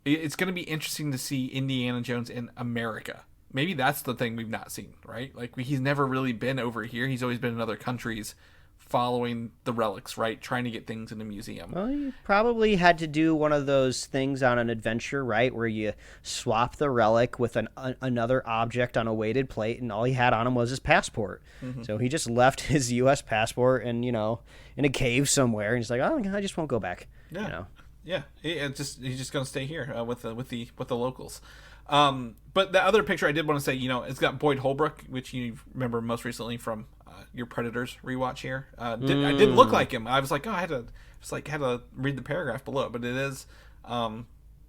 Speaker 2: it's going to be interesting to see Indiana Jones in America. Maybe that's the thing we've not seen, right? Like, he's never really been over here. He's always been in other countries, following the relics, right? Trying to get things in the museum.
Speaker 3: Well, you probably had to do one of those things on an adventure, right? Where you swap the relic with another object on a weighted plate, and all he had on him was his passport. So he just left his U.S. passport and, in a cave somewhere, and he's like, oh, I just won't go back.
Speaker 2: Yeah. Yeah. He's just going to stay here with the locals. But the other picture I did want to say, it's got Boyd Holbrook, which you remember most recently from your Predators rewatch here. I didn't look like him. I was like, I had to read the paragraph below, but it is,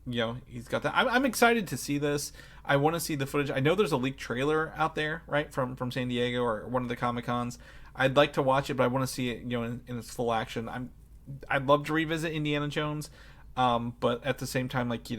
Speaker 2: he's got that. I'm excited to see this. I want to see the footage. I know there's a leaked trailer out there, right, from San Diego or one of the Comic-Cons. I'd like to watch it, but I want to see it, in its full action. I'd love to revisit Indiana Jones, but at the same time, like,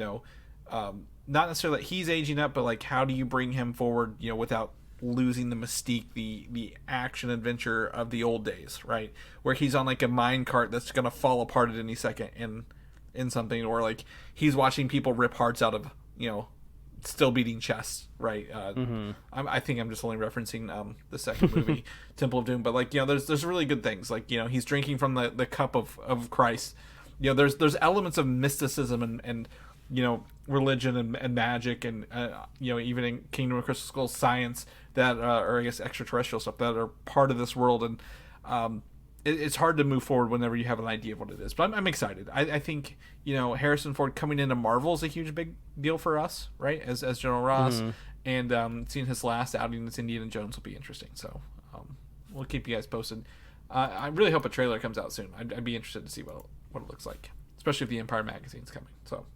Speaker 2: not necessarily that he's aging up, but like, how do you bring him forward, without losing the mystique, the action adventure of the old days, right? Where he's on like a mine cart that's gonna fall apart at any second in something, or like he's watching people rip hearts out of still beating chests, right? I think I'm just only referencing the second movie, Temple of Doom, but like there's really good things, like he's drinking from the cup of Christ. There's elements of mysticism and religion and magic and even in Kingdom of Crystal Skull science that or I guess extraterrestrial stuff that are part of this world, and it's hard to move forward whenever you have an idea of what it is. But I'm excited. I think Harrison Ford coming into Marvel is a huge big deal for us, right? As General Ross, and seeing his last outing as Indiana Jones will be interesting. So we'll keep you guys posted. I really hope a trailer comes out soon. I'd be interested to see what it looks like, especially if the Empire magazine's coming. So.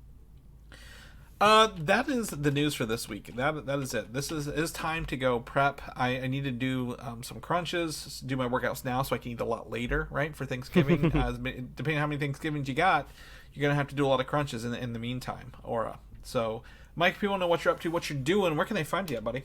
Speaker 2: That is the news for this week. That is it. It is time to go prep. I need to do some crunches, do my workouts now so I can eat a lot later, right, for Thanksgiving. Depending on how many Thanksgivings you got, you're going to have to do a lot of crunches in the meantime. So, Mike, if people know what you're up to, what you're doing, where can they find you at, buddy?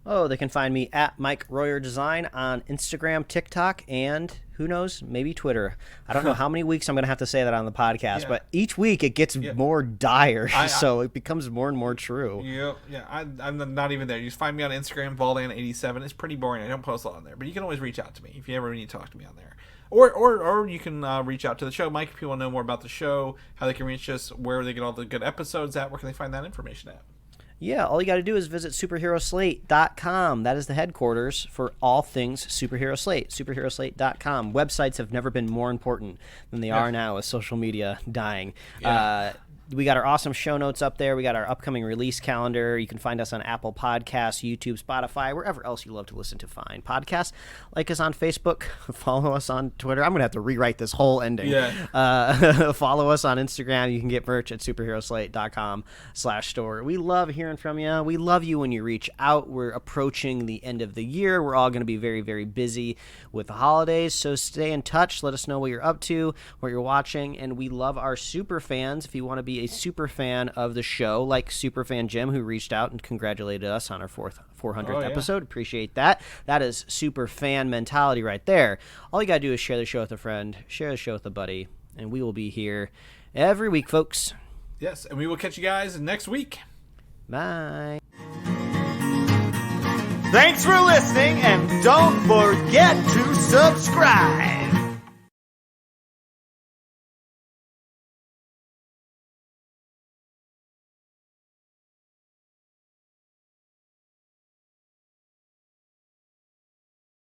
Speaker 3: Oh, they can find me at Mike Royer Design on Instagram, TikTok, and who knows, maybe Twitter. I don't know how many weeks I'm going to have to say that on the podcast, but each week it gets more dire, so it becomes more and more true.
Speaker 2: Yeah. I'm not even there. You just find me on Instagram, Valdan87. It's pretty boring. I don't post a lot on there, but you can always reach out to me if you ever need to talk to me on there. Or you can reach out to the show. Mike, if people want to know more about the show, how they can reach us, where they get all the good episodes at, where can they find that information at?
Speaker 3: Yeah, all you got to do is visit superheroslate.com. That is the headquarters for all things Superhero Slate, superheroslate.com. Websites have never been more important than they are now with social media dying. Yeah. We got our awesome show notes up there. We got our upcoming release calendar. You can find us on Apple Podcasts, YouTube, Spotify, wherever else you love to listen to fine podcasts. Like us on Facebook. Follow us on Twitter. I'm going to have to rewrite this whole ending. Yeah. Follow us on Instagram. You can get merch at superheroslate.com/store. We love hearing from you. We love you when you reach out. We're approaching the end of the year. We're all going to be very, very busy with the holidays. So stay in touch. Let us know what you're up to, what you're watching. And we love our super fans. If you want to be a super fan of the show, like Superfan Jim, who reached out and congratulated us on our 400th episode. Appreciate that. That is super fan mentality right there. All you got to do is share the show with a friend, share the show with a buddy, and we will be here every week, folks.
Speaker 2: Yes, and we will catch you guys next week.
Speaker 3: Bye.
Speaker 4: Thanks for listening, and don't forget to subscribe.